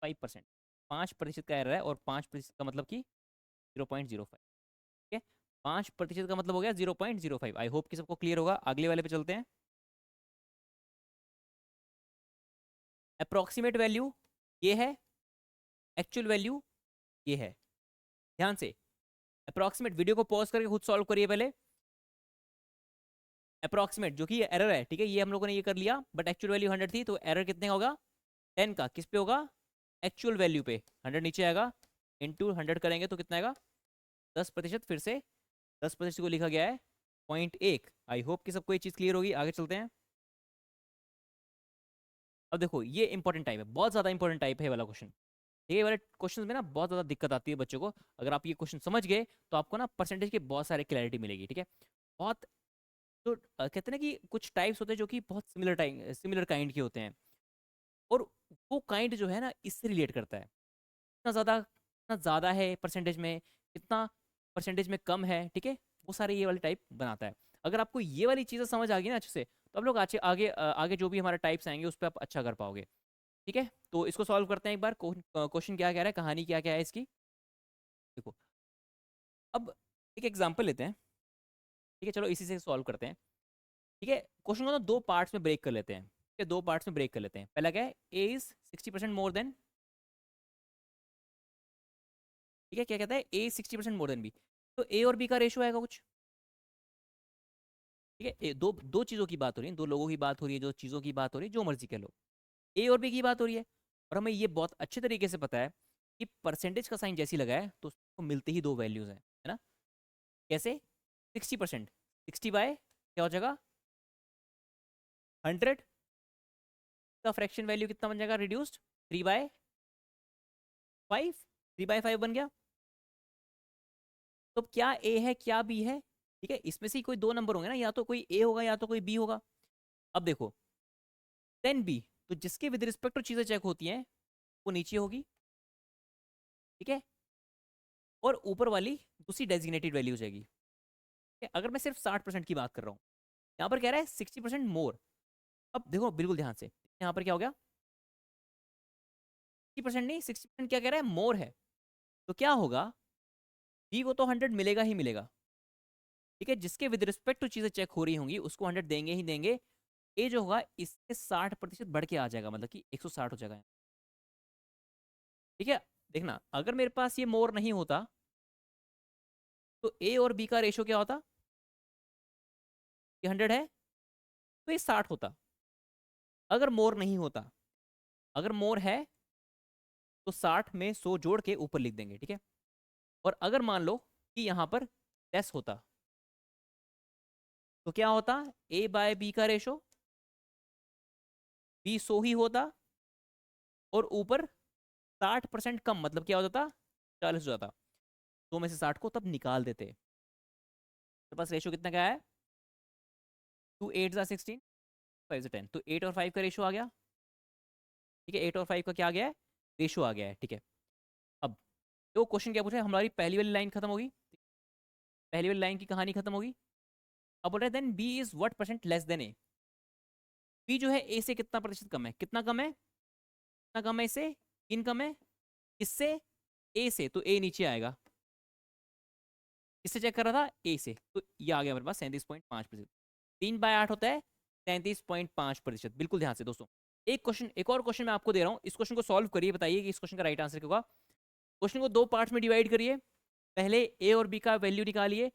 5%, 5% का एरर है, और 5% का मतलब कि 0.05। ठीक है, 5% का मतलब हो गया 0.05। आई होप कि सबको क्लियर होगा, अगले वाले पे चलते हैं। अप्रोक्सीमेट वैल्यू ये है, एक्चुअल वैल्यू ये है, ध्यान से। अप्रोक्सीमेट, वीडियो को पॉज करके खुद सॉल्व करिए पहले। अप्रोक्सीमेट जो कि एरर है, ठीक है, ये हम लोगों ने ये कर लिया, बट एक्चुअल वैल्यू 100 थी, तो एरर कितने का होगा, 10 का किस पे होगा, एक्चुअल वैल्यू पे। 100 नीचे आएगा, इंटू 100 करेंगे तो कितना आएगा, 10%। फिर से 10% को लिखा गया है 0.1। आई होप कि सबको ये चीज़ क्लियर होगी, आगे चलते हैं। अब देखो ये इंपॉर्टेंट टाइप है, बहुत ज़्यादा इंपॉर्टेंट टाइप है ये वाला क्वेश्चन। ये वाले क्वेश्चन में ना बहुत ज़्यादा दिक्कत आती है बच्चों को। अगर आप ये क्वेश्चन समझ गए तो आपको ना परसेंटेज की बहुत सारी क्लैरिटी मिलेगी। ठीक है, बहुत, तो कहते हैं ना कि कुछ टाइप्स होते हैं जो कि बहुत सिमिलर काइंड के होते हैं, और वो काइंड जो है ना इससे रिलेट करता है, कितना ज़्यादा है परसेंटेज में, कितना परसेंटेज में कम है। ठीक है, वो सारे ये वाले टाइप बनाता है। अगर आपको ये वाली चीज़ें समझ आ गई ना अच्छे से, तो आप लोग आगे जो भी हमारे टाइप्स आएंगे उस पर आप अच्छा कर पाओगे। ठीक है, तो इसको सॉल्व करते हैं एक बार। क्वेश्चन क्या कह रहा है, कहानी क्या क्या है इसकी, देखो। अब एक एग्जाम्पल लेते हैं, ठीक है, चलो इसी से सॉल्व करते हैं। ठीक है, क्वेश्चन को ना दो पार्ट्स में ब्रेक कर लेते हैं। ठीक है, दो पार्ट्स में ब्रेक कर लेते हैं। पहला क्या है, ए इज 60% मोर देन, ठीक है, क्या कहता है, ए 60% मोर देन बी। तो ए और बी का रेशियो आएगा कुछ। ठीक है, दो दो चीज़ों की बात हो रही है, दो लोगों की बात हो रही है, जो चीज़ों की बात हो रही है, जो मर्जी कह लो, ए और बी की बात हो रही है। और हमें ये बहुत अच्छे तरीके से पता है कि परसेंटेज का साइन जैसी लगा है तो उसको मिलते ही दो वैल्यूज हैं, है ना। कैसे, 60%, 60 बाय क्या हो जाएगा 100 का फ्रैक्शन वैल्यू कितना बन जाएगा, रिड्यूस्ड 3/5, 3/5 बन गया। तो क्या ए है क्या बी है, ठीक है, इसमें से ही कोई दो नंबर होंगे ना, या तो कोई ए होगा या तो कोई बी होगा। अब देखो 10 बी, तो जिसके विद रिस्पेक्ट टू चीजें चेक होती हैं, वो नीचे होगी, ठीक है, और ऊपर वाली दूसरी डेजिग्नेटेड वैल्यू हो जाएगी, ठीक है? अगर मैं सिर्फ 60% की बात कर रहा हूँ, यहाँ पर कह रहा है 60% मोर। अब देखो बिल्कुल ध्यान से, यहाँ पर क्या हो गया, 60% नहीं, 60% क्या कह रहा है, मोर है। तो क्या होगा, बी को तो 100 मिलेगा ही मिलेगा, ठीक है, जिसके विद रिस्पेक्ट टू चीजें चेक हो रही होंगी उसको 100 देंगे ही देंगे। ए जो होगा इससे 60% बढ़ के आ जाएगा, मतलब कि 160 हो जाएगा, ठीक है। देखना, अगर मेरे पास ये मोर नहीं होता तो ए और बी का रेशो क्या होता, ये 100 है तो ये 60 होता। अगर मोर नहीं होता, अगर मोर है तो 60 में 100 जोड़ के ऊपर लिख देंगे, ठीक है। और अगर मान लो कि यहाँ पर लेस होता तो क्या होता, ए बाय बी का रेशो, बी 100 ही होता, और ऊपर 60% कम, मतलब क्या हो जाता, 40 हो जाता। 100 में से 60 को तब निकाल देते। तो बस रेशो कितना क्या है, 2 8 जा 16, 5 जा 10, तो 8 और 5 का रेशो आ गया, ठीक है। 8 और 5 का क्या आ गया है, रेशो आ गया है, ठीक है। अब तो क्वेश्चन क्या पूछा है, हमारी पहली वाली लाइन खत्म होगी, पहली वाली लाइन की कहानी खत्म होगी। अब बोल रहे हैं then B is what percent less than A, B जो है ए से कितना प्रतिशत कम है, कितना कम है, कितना कम है इससे, किन कम है, किससे, ए से, तो ए नीचे आएगा। किससे चेक कर रहा था, ए से, तो ये आ गया मेरे पास 37.5%। 3/8 होता है 37.5%। बिल्कुल ध्यान से दोस्तों, एक क्वेश्चन, एक और क्वेश्चन मैं आपको दे रहा हूँ, इस क्वेश्चन को सॉल्व करिए, बताइए कि इस क्वेश्चन का राइट आंसर क्या होगा। क्वेश्चन को दो पार्ट्स में डिवाइड करिए, पहले ए और बी का वैल्यू निकालिए,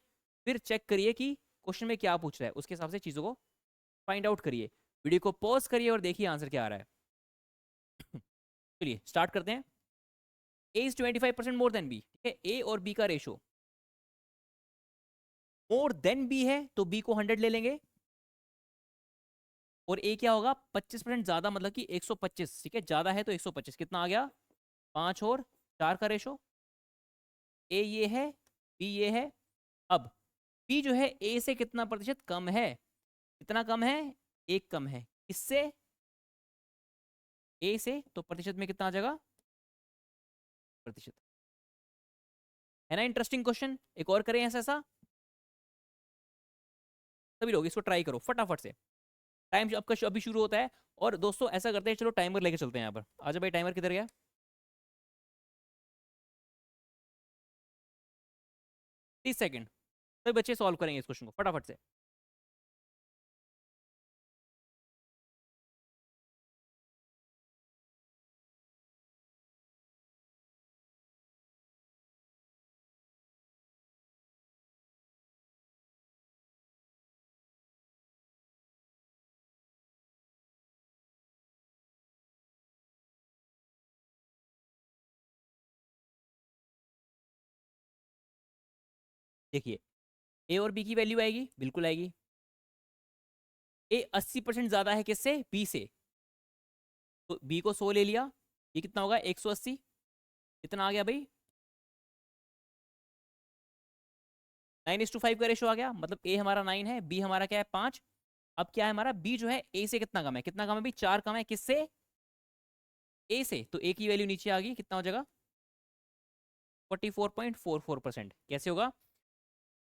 फिर चेक करिए कि क्वेश्चन में क्या पूछ रहा है, उसके हिसाब से चीजों को फाइंड आउट करिए। वीडियो को पॉज करिए और देखिए आंसर क्या आ रहा है। चलिए स्टार्ट करते हैं। ए इज 25% मोर देन बी, ठीक है, ए और बी का रेशो मोर देन बी है तो बी को 100 ले लेंगे, और ए क्या होगा, 25% ज्यादा, मतलब कि 125, ठीक है, ज्यादा है तो 125, कितना आ गया, 5 और 4 का रेशो। ए ये है, बी ये है। अब बी जो है ए से कितना प्रतिशत कम है, कितना कम है, एक कम है, इससे, ए से, तो प्रतिशत में कितना आ जाएगा, प्रतिशत। है ना इंटरेस्टिंग क्वेश्चन, एक और करें ऐसा ऐसा, सभी लोग इसको ट्राई करो फटाफट से, टाइम आपका अभी शुरू होता है। और दोस्तों ऐसा करते हैं, चलो टाइमर लेके चलते हैं यहाँ पर, आजा भाई, टाइमर किधर गया, 30 सेकंड, सभी बच्चे सॉल्व करेंगे इस क्वेश्चन को फटाफट से। देखिए, ए और बी की वैल्यू आएगी, बिल्कुल आएगी। ए 80% ज्यादा है किससे, बी से, तो बी को 100 ले लिया, ये कितना होगा, 180, कितना आ गया भाई, 9:5 का रेशो आ गया, मतलब ए हमारा 9 है, बी हमारा क्या है, 5। अब क्या है हमारा, बी जो है ए से कितना कम है, कितना कम है भाई, 4 कम है, किससे, ए से, तो ए की वैल्यू नीचे आ गई, कितना हो जाएगा, 44.44%। कैसे होगा,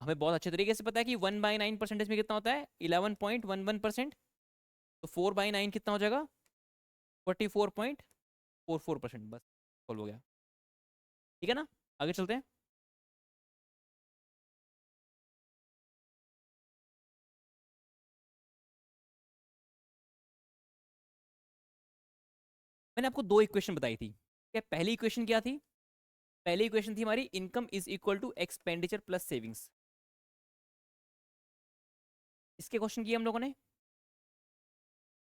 हमें बहुत अच्छे तरीके से पता है कि 1/9 में कितना होता है, 11.11%। तो 4/9 कितना हो जाएगा, 44.44%। बस सॉल्व हो गया, ठीक है ना, आगे चलते हैं। मैंने आपको दो इक्वेशन बताई थी, क्या, पहली इक्वेशन क्या थी, पहली इक्वेशन थी हमारी, income is equal to expenditure plus savings. इसके क्वेश्चन किए हम लोगों ने।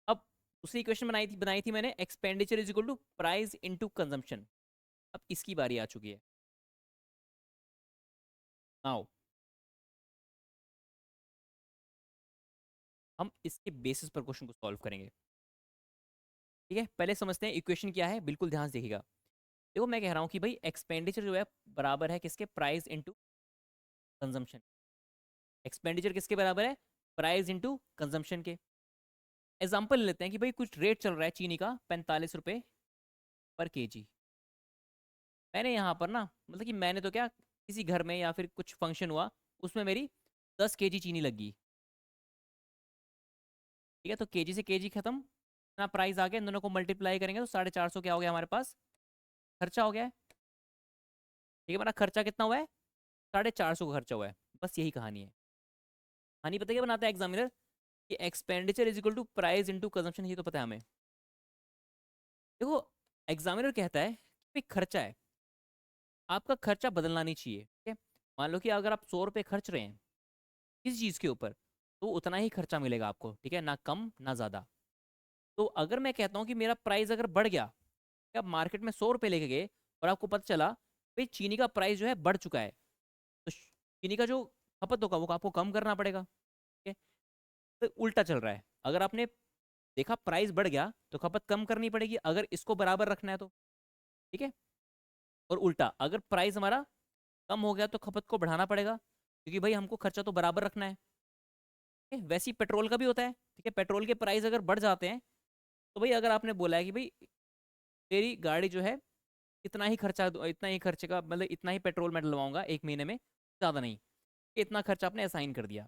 अब दूसरी इक्वेशन बनाई थी मैंने, expenditure is equal to price into consumption. अब इसकी बारी आ चुकी है, नाउ हम इसके बेसिस पर क्वेश्चन को सॉल्व करेंगे, ठीक है। पहले समझते हैं इक्वेशन क्या है, बिल्कुल ध्यान से देखिएगा। देखो मैं कह रहा हूँ कि भाई एक्सपेंडिचर जो है बराबर है किसके, प्राइस इनटू कंजम्पशन। एक्सपेंडिचर किसके बराबर है, प्राइस इनटू कंजम्पशन के। एग्जाम्पल लेते हैं कि भाई कुछ रेट चल रहा है चीनी का 45 रुपये पर केजी। मैंने यहाँ पर ना मतलब कि मैंने तो क्या, किसी घर में या फिर कुछ फंक्शन हुआ, उसमें मेरी 10 केजी चीनी लगी। ठीक है, तो केजी से केजी खत्म, ना प्राइस आ गया, इन दोनों को मल्टीप्लाई करेंगे तो 450 क्या हो गया हमारे पास, खर्चा हो गया है। ठीक है, हमारा खर्चा कितना हुआ है, 450 का खर्चा हुआ है। बस यही कहानी है। कहानी पता है क्या बनाता है एग्जामिनर, कि expenditure is equal to price into consumption, ये तो पता है हमें। देखो, एग्जामिनर कहता है कि खर्चा है, आपका खर्चा बदलना नहीं चाहिए। ठीक है, मान लो कि अगर आप 100 रुपये खर्च रहे हैं किसी चीज़ के ऊपर, तो उतना ही खर्चा मिलेगा आपको। ठीक है, ना कम ना ज़्यादा। तो अगर मैं कहता हूँ कि मेरा प्राइस अगर बढ़ गया, कि आप मार्केट में 100 रुपये लेके गए और आपको पता चला भाई चीनी का प्राइस जो है बढ़ चुका है, तो चीनी का जो खपत होगा वो आपको कम करना पड़ेगा। ठीक है, तो उल्टा चल रहा है, अगर आपने देखा प्राइस बढ़ गया तो खपत कम करनी पड़ेगी अगर इसको बराबर रखना है तो। ठीक है, और उल्टा अगर प्राइस हमारा कम हो गया तो खपत को बढ़ाना पड़ेगा, क्योंकि भाई हमको खर्चा तो बराबर रखना है। ठीक है, वैसे ही पेट्रोल का भी होता है। ठीक है, पेट्रोल के प्राइस अगर बढ़ जाते हैं, तो भाई अगर आपने बोला है कि भाई तेरी गाड़ी जो है इतना ही खर्चा, इतना ही खर्चे का मतलब इतना ही पेट्रोल मैं डलवाऊंगा 1 महीने में, ज़्यादा नहीं, इतना खर्चा आपने असाइन कर दिया,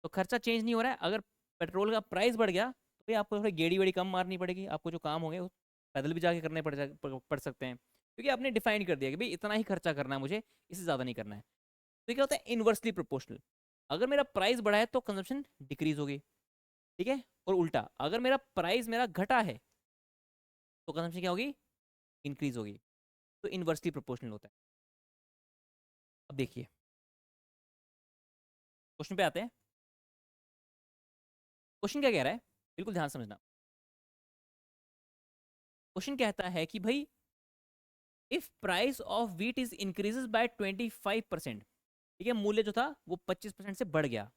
तो खर्चा चेंज नहीं हो रहा है। अगर पेट्रोल का प्राइस बढ़ गया तो भाई आपको थोड़ी गेड़ी वेड़ी कम मारनी पड़ेगी, आपको जो काम होंगे वो पैदल भी जाके करने पड़ सकते हैं, क्योंकि आपने डिफाइन कर दिया कि भाई इतना ही खर्चा करना है मुझे, इससे ज़्यादा नहीं करना है। तो ये क्या होता है, इन्वर्सली प्रोपोर्शनल। अगर मेरा प्राइस बढ़ा है तो कंजप्शन डिक्रीज होगी। ठीक है, और उल्टा अगर मेरा प्राइस मेरा घटा है तो कंजप्शन क्या होगी, इंक्रीज होगी। तो इन्वर्सली प्रोपोर्शनल होता है। अब देखिए क्वेश्चन पे आते हैं। क्वेश्चन क्या कह रहा है, बिल्कुल ध्यान समझना। क्वेश्चन कहता है कि भाई if price of wheat is increases by 25%, ठीक है, मूल्य जो था वो 25% से बढ़ गया,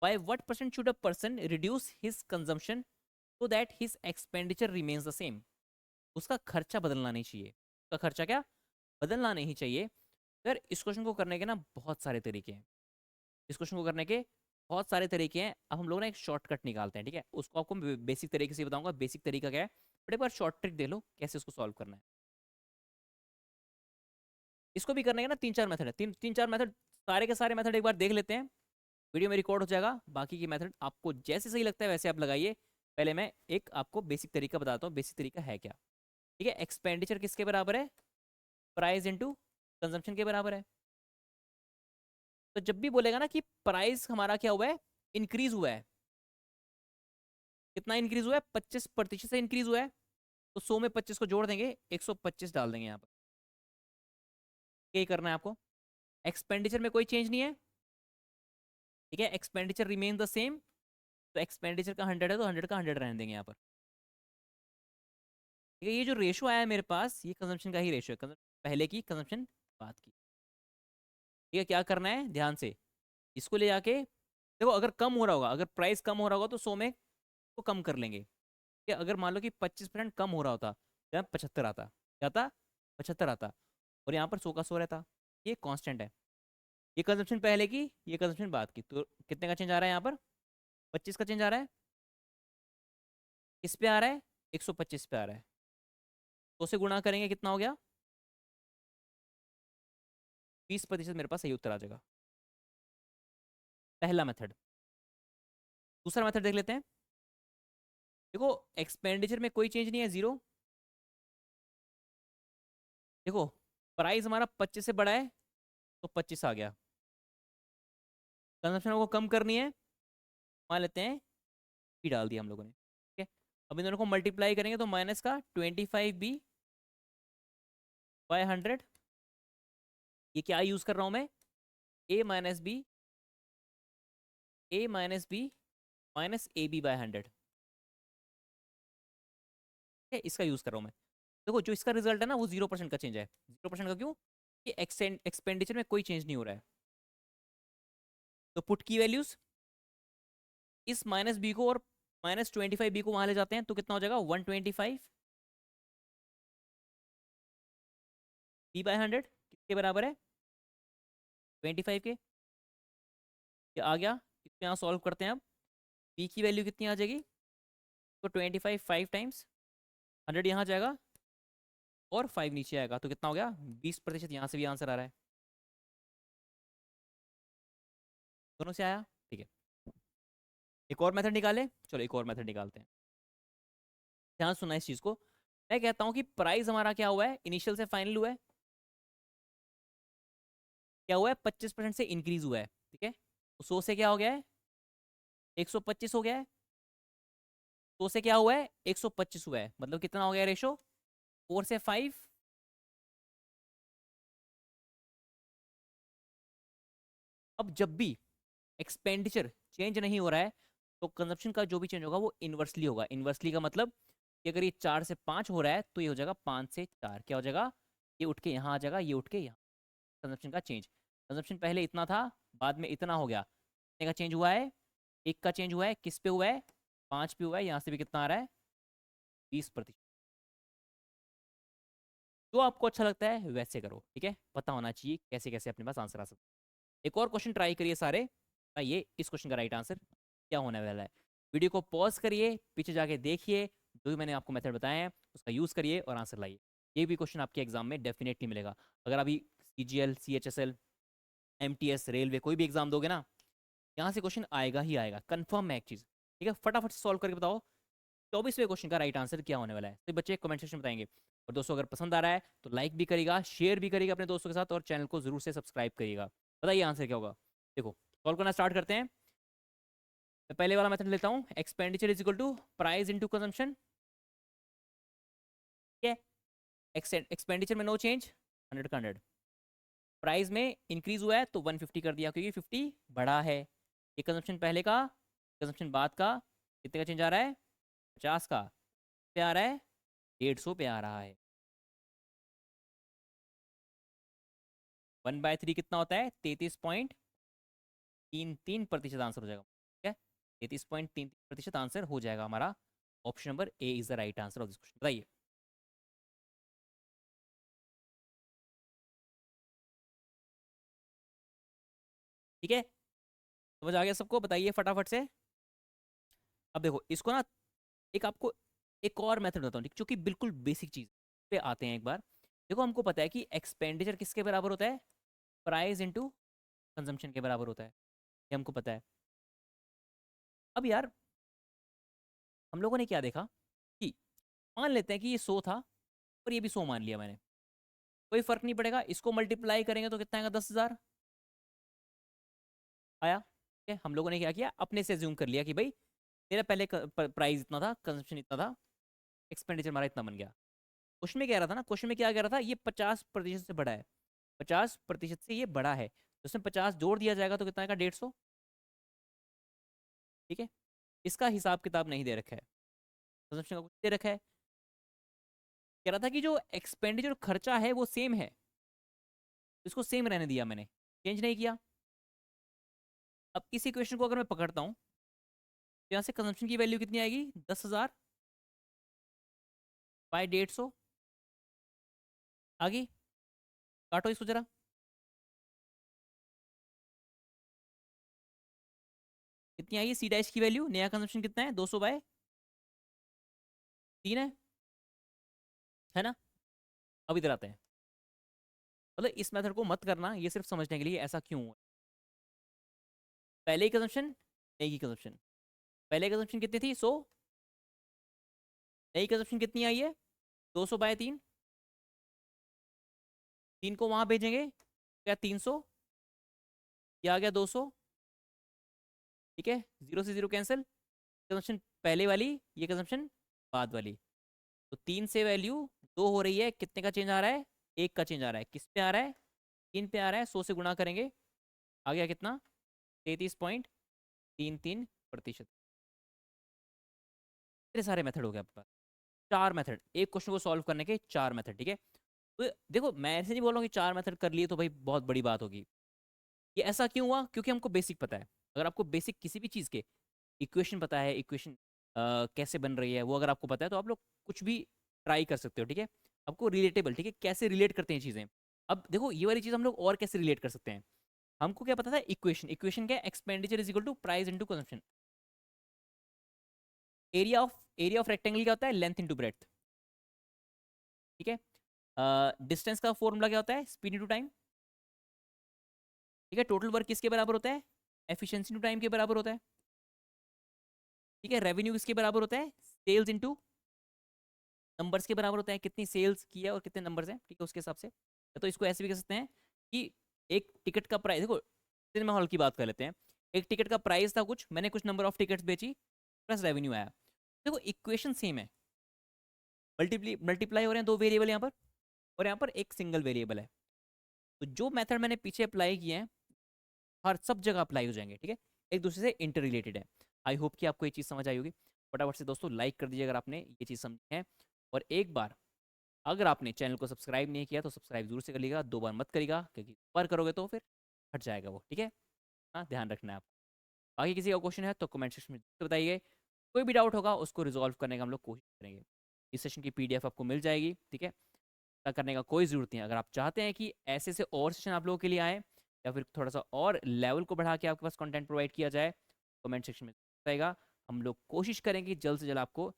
by what percent should a person reduce his consumption so that his expenditure remains the same. उसका खर्चा बदलना नहीं चाहिए, उसका खर्चा क्या बदलना नहीं चाहिए। यार इस क्वेश्चन को करने के ना बहुत सारे तरीके हैं, इस क्वेश्चन को करने के बहुत सारे तरीके हैं। अब हम लोग ना एक शॉर्टकट निकालते हैं। ठीक है, उसको आपको बेसिक तरीके से बताऊंगा, बेसिक तरीका क्या है, बट एक बार शॉर्ट ट्रिक दे लो कैसे उसको सॉल्व करना है। इसको भी करने के ना तीन चार मेथड है, तीन चार मेथड, सारे के सारे मेथड एक बार देख लेते हैं। वीडियो में रिकॉर्ड हो जाएगा, बाकी की मेथड आपको जैसे सही लगता है वैसे आप लगाइए। पहले मैं एक आपको बेसिक तरीका बताता हूँ, बेसिक तरीका है क्या। ठीक है, एक्सपेंडिचर किसके बराबर है, प्राइस इंटू कंजम्पशन के बराबर है। तो जब भी बोलेगा ना कि प्राइस हमारा क्या हुआ है, इंक्रीज हुआ है, कितना इंक्रीज हुआ है, 25% से इंक्रीज हुआ है, तो 100 में 25 को जोड़ देंगे, 125 डाल देंगे यहाँ पर। यही करना है आपको। एक्सपेंडिचर में कोई चेंज नहीं है। ठीक है, एक्सपेंडिचर रिमेन द सेम, तो एक्सपेंडिचर का 100 है तो 100 का 100 रहने देंगे यहाँ पर। ठीक है, ये जो रेशो आया है मेरे पास, ये कंजम्पशन का ही रेशो है, पहले की कंजम्पशन बात की। ठीक है, क्या करना है ध्यान से, इसको ले जाके देखो, अगर कम हो रहा होगा, अगर प्राइस कम हो रहा होगा तो 100 में को कम कर लेंगे। ठीक है, अगर मान लो कि 25% कम हो रहा होता तो यहाँ 75 आता, क्या आता, 75 आता, और यहाँ पर 100 का 100 रहता। ये कांस्टेंट है, ये कंजम्पशन पहले की, ये कंजम्पशन बाद की, तो कितने का चेंज आ रहा है यहाँ पर, 25 का चेंज आ रहा है। किस पे आ रहा है, 125 पे आ रहा है। तो से गुणा करेंगे कितना हो गया, 20%, मेरे पास सही उत्तर आ जाएगा। पहला मेथड। दूसरा मेथड देख लेते हैं। देखो एक्सपेंडिचर में कोई चेंज नहीं है, जीरो। देखो प्राइस हमारा 25 से बड़ा है तो 25 आ गया, कंजम्पशन को कम करनी है, मान लेते हैं पी डाल दिया हम लोगों ने। ठीक है, अब इन दोनों को मल्टीप्लाई करेंगे तो माइनस का 25b/100। ये क्या यूज कर रहा हूं मैं, a b माइनस ab/100। ठीक है, इसका यूज कर रहा हूं मैं। देखो जो इसका रिजल्ट है ना वो 0% का चेंज है, 0% का क्यों, कि एक्सपेंडिचर में कोई चेंज नहीं हो रहा है। तो पुट की वैल्यूज, इस माइनस बी को और -25b को वहां ले जाते हैं तो कितना हो जाएगा, 125 b/100 किसके बराबर है, 25 के। ये आ गया, इसको यहाँ सॉल्व करते हैं अब। b की वैल्यू कितनी आ जाएगी, तो 25 5 टाइम्स 100 यहाँ जाएगा, और 5 नीचे आएगा तो कितना हो गया 20%। यहाँ से भी आंसर आ रहा है, दोनों से आया। ठीक है, एक और मेथड निकाले, चलो एक और मेथड निकालते हैं। ध्यान सुनना इस चीज को। मैं कहता हूँ कि प्राइस हमारा क्या हुआ है, इनिशियल से फाइनल हुआ है, क्या हुआ है 25% से इंक्रीज हुआ है। ठीक है, तो 100 से क्या हो गया है 125 हो गया है, 100 से क्या हुआ है 125 हुआ है, मतलब कितना हो गया रेशो 4 से 5। अब जब भी एक्सपेंडिचर चेंज नहीं हो रहा है तो कंजप्शन का जो भी चेंज होगा वो इन्वर्सली होगा। इन्वर्सली का मतलब कि अगर ये 4 से 5 हो रहा है तो ये हो जाएगा 5 से 4, क्या हो जाएगा ये उठ के यहाँ आ जाएगा, ये उठ के यहाँ। कंजप्शन का चेंज, कंजप्शन पहले इतना था बाद में इतना हो गया, कितने का चेंज हुआ है, एक का चेंज हुआ है, किस पे हुआ है 5 पे हुआ है, यहाँ से भी कितना आ रहा है 20%। जो आपको अच्छा लगता है वैसे करो, ठीक है, पता होना चाहिए कैसे कैसे अपने पास आंसर आ सकता है। एक और क्वेश्चन ट्राई करिए सारे, ये इस क्वेश्चन का राइट आंसर क्या होने वाला है। वीडियो को पॉज करिए, पीछे जाके देखिए, जो भी मैंने आपको मेथड बताए हैं उसका यूज़ करिए और आंसर लाइए। ये भी क्वेश्चन आपके एग्जाम में डेफिनेटली मिलेगा। अगर अभी CGL, CHSL, MTS, रेलवे कोई भी एग्जाम दोगे ना, यहाँ से क्वेश्चन आएगा ही आएगा, कंफर्म है एक चीज़। ठीक है, फटाफट से सॉल्व करके बताओ 24वें क्वेश्चन का राइट आंसर क्या होने वाला है, तो बच्चे कमेंट सेक्शन में बताएंगे। और दोस्तों अगर पसंद आ रहा है तो लाइक भी करिएगा, शेयर भी करिएगा अपने दोस्तों के साथ, और चैनल को जरूर से सब्सक्राइब करिएगा। बताइए आंसर क्या होगा। देखो सॉल्व करना स्टार्ट करते हैं। मैं पहले वाला मेथड लेता हूँ, expenditure is equal to price into consumption. ठीक है, एक्सपेंडिचर में नो चेंज, 100 का 100, प्राइस में इंक्रीज हुआ है तो 150 कर दिया क्योंकि 50 बड़ा है। ये कंजम्पशन पहले का, कंजम्पशन बाद का, कितने का चेंज आ रहा है 50 का, पे आ रहा है 150 पे आ रहा है। 1/3 कितना होता है 33.33% आंसर हो जाएगा। ठीक है, 33.33% आंसर हो जाएगा हमारा। Option number A is the right answer of this question. बताइए। ठीक है, समझ आ गया सबको, बताइए फटाफट से। अब देखो इसको ना, एक आपको एक और मेथड बताता हूँ जो कि बिल्कुल बेसिक चीज पे आते हैं एक बार। देखो हमको पता है कि एक्सपेंडिचर किसके बराबर होता है, प्राइस इनटू कंजम्पशन के बराबर होता है, ये हमको पता है। अब यार हम लोगों ने क्या देखा कि मान लेते हैं कि ये 100 था और ये भी 100 मान लिया मैंने, कोई फर्क नहीं पड़ेगा, इसको मल्टीप्लाई करेंगे तो कितना आएगा 10,000 आया। ठीक है, हम लोगों ने क्या किया अपने से ज्यूम कर लिया कि भाई मेरा पहले प्राइस इतना था, कंजम्पशन इतना था, एक्सपेंडिचर हमारा इतना बन गया। क्वेश्चन में कह रहा था ना, क्वेश्चन में क्या कह रहा था, ये 50% से बड़ा है, 50% से ये बड़ा है, तो उसमें 50 जोड़ दिया जाएगा तो कितना आएगा 150। ठीक है, इसका हिसाब किताब नहीं दे रखा है, कंजम्पशन का कुछ दे रखा है। कह रहा था कि जो एक्सपेंडिचर खर्चा है वो सेम है, इसको सेम रहने दिया मैंने, चेंज नहीं किया। अब इस इक्वेशन को अगर मैं पकड़ता हूँ तो यहाँ से कंजम्पशन की वैल्यू कितनी आएगी 10,000 बाय 150। आगे काटो इसको जरा, कितनी आई है सी डैश की वैल्यू, नया कंजम्पशन कितना है 200/3 है ना। अब इधर आते हैं, मतलब इस मेथड को मत करना, ये सिर्फ समझने के लिए ऐसा क्यों हुआ। पहले ही कंजम्पशन, नई की कंजम्पशन, पहले कंजम्पशन कितनी थी 100, नई कंजम्पशन कितनी आई है 200/3, 3 को वहां भेजेंगे क्या 300, ये आ गया 200। ठीक है, जीरो से जीरो कैंसिल, कंजम्पशन पहले वाली, ये कंजम्पशन बाद वाली, तो 3 से वैल्यू 2 हो रही है, कितने का चेंज आ रहा है, एक का चेंज आ रहा है, किस पे आ रहा है 3 पे आ रहा है, 100 से गुणा करेंगे, आ गया कितना 33.33%। इतने सारे मेथड हो गए आपके पास, 4 मेथड एक क्वेश्चन को सॉल्व करने के, 4 मेथड। ठीक है, तो देखो मैं ऐसे नहीं बोल रहा हूँ कि 4 मेथड कर लिए तो भाई बहुत बड़ी बात होगी। ये ऐसा क्यों हुआ, क्योंकि हमको बेसिक पता है। अगर आपको बेसिक किसी भी चीज़ के इक्वेशन पता है, इक्वेशन कैसे बन रही है वो अगर आपको पता है तो आप लोग कुछ भी ट्राई कर सकते हो। ठीक है, आपको रिलेटेबल, ठीक है, कैसे रिलेट करते हैं चीज़ें। अब देखो ये वाली चीज़ हम लोग और कैसे रिलेट कर सकते हैं, हमको क्या पता था इक्वेशन, इक्वेशन क्या expenditure is equal to price into consumption. Area of rectangle क्या होता है लेंथ इनटू ब्रेड्थ। ठीक है, डिस्टेंस का फॉर्मूला क्या होता है? Speed into time. ठीक है, टोटल वर्क किसके बराबर होता है? एफिशिएंसी इनटू टाइम के बराबर होता है। ठीक है, रेवेन्यू किसके बराबर होता है? सेल्स इनटू नंबर्स के बराबर होता है, कितनी सेल्स की है और कितने नंबर्स हैं, ठीक है, उसके हिसाब से। तो इसको ऐसे भी कह सकते हैं कि एक टिकट का प्राइस, देखो सिनेमा हॉल की बात कर लेते हैं। एक टिकट का प्राइस था कुछ, मैंने कुछ नंबर ऑफ टिकट्स बेची, प्लस रेवेन्यू आया। देखो इक्वेशन सेम है, मल्टीप्लाई हो रहे हैं दो वेरिएबल यहाँ पर, और यहाँ पर एक सिंगल वेरिएबल है। तो जो मेथड मैंने पीछे अप्लाई किए हैं हर सब जगह अप्लाई हो जाएंगे, ठीक है, एक दूसरे से इंटर रिलेटेड है। आई होप कि आपको ये चीज़ समझ आई होगी। फटाफट से दोस्तों लाइक कर दीजिए अगर आपने ये चीज़ समझी है, और एक बार अगर आपने चैनल को सब्सक्राइब नहीं किया तो सब्सक्राइब जरूर से कर लीजिएगा, दो बार मत करिएगा, क्योंकि बार करोगे तो फिर हट जाएगा वो, ठीक है। हाँ, ध्यान रखना है आप। बाकी किसी का क्वेश्चन है तो कमेंट सेक्शन में बताइए, कोई भी डाउट होगा उसको रिजॉल्व करने का हम लोग कोशिश करेंगे। इस सेशन की पीडीएफ आपको मिल जाएगी, ठीक है, ऐसा करने का कोई ज़रूरत नहीं है। अगर आप चाहते हैं कि ऐसे से और सेशन आप लोगों के लिए आए, या फिर थोड़ा सा और लेवल को बढ़ा के आपके पास कंटेंट प्रोवाइड किया जाए, कमेंट सेक्शन में बताइएगा। हम लोग कोशिश करेंगे जल्द से जल्द आपको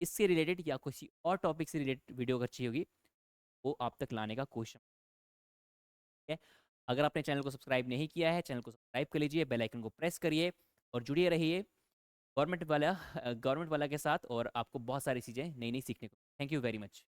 इससे रिलेटेड या किसी और टॉपिक से रिलेटेड वीडियो अगर चाहिए होगी वो आप तक लाने का कोशिश है। अगर आपने चैनल को सब्सक्राइब नहीं किया है, चैनल को सब्सक्राइब कर लीजिए, बेल आइकन को प्रेस करिए और जुड़े रहिए गवर्नमेंट वाला के साथ, और आपको बहुत सारी चीज़ें नई नई सीखने को। Thank you very much.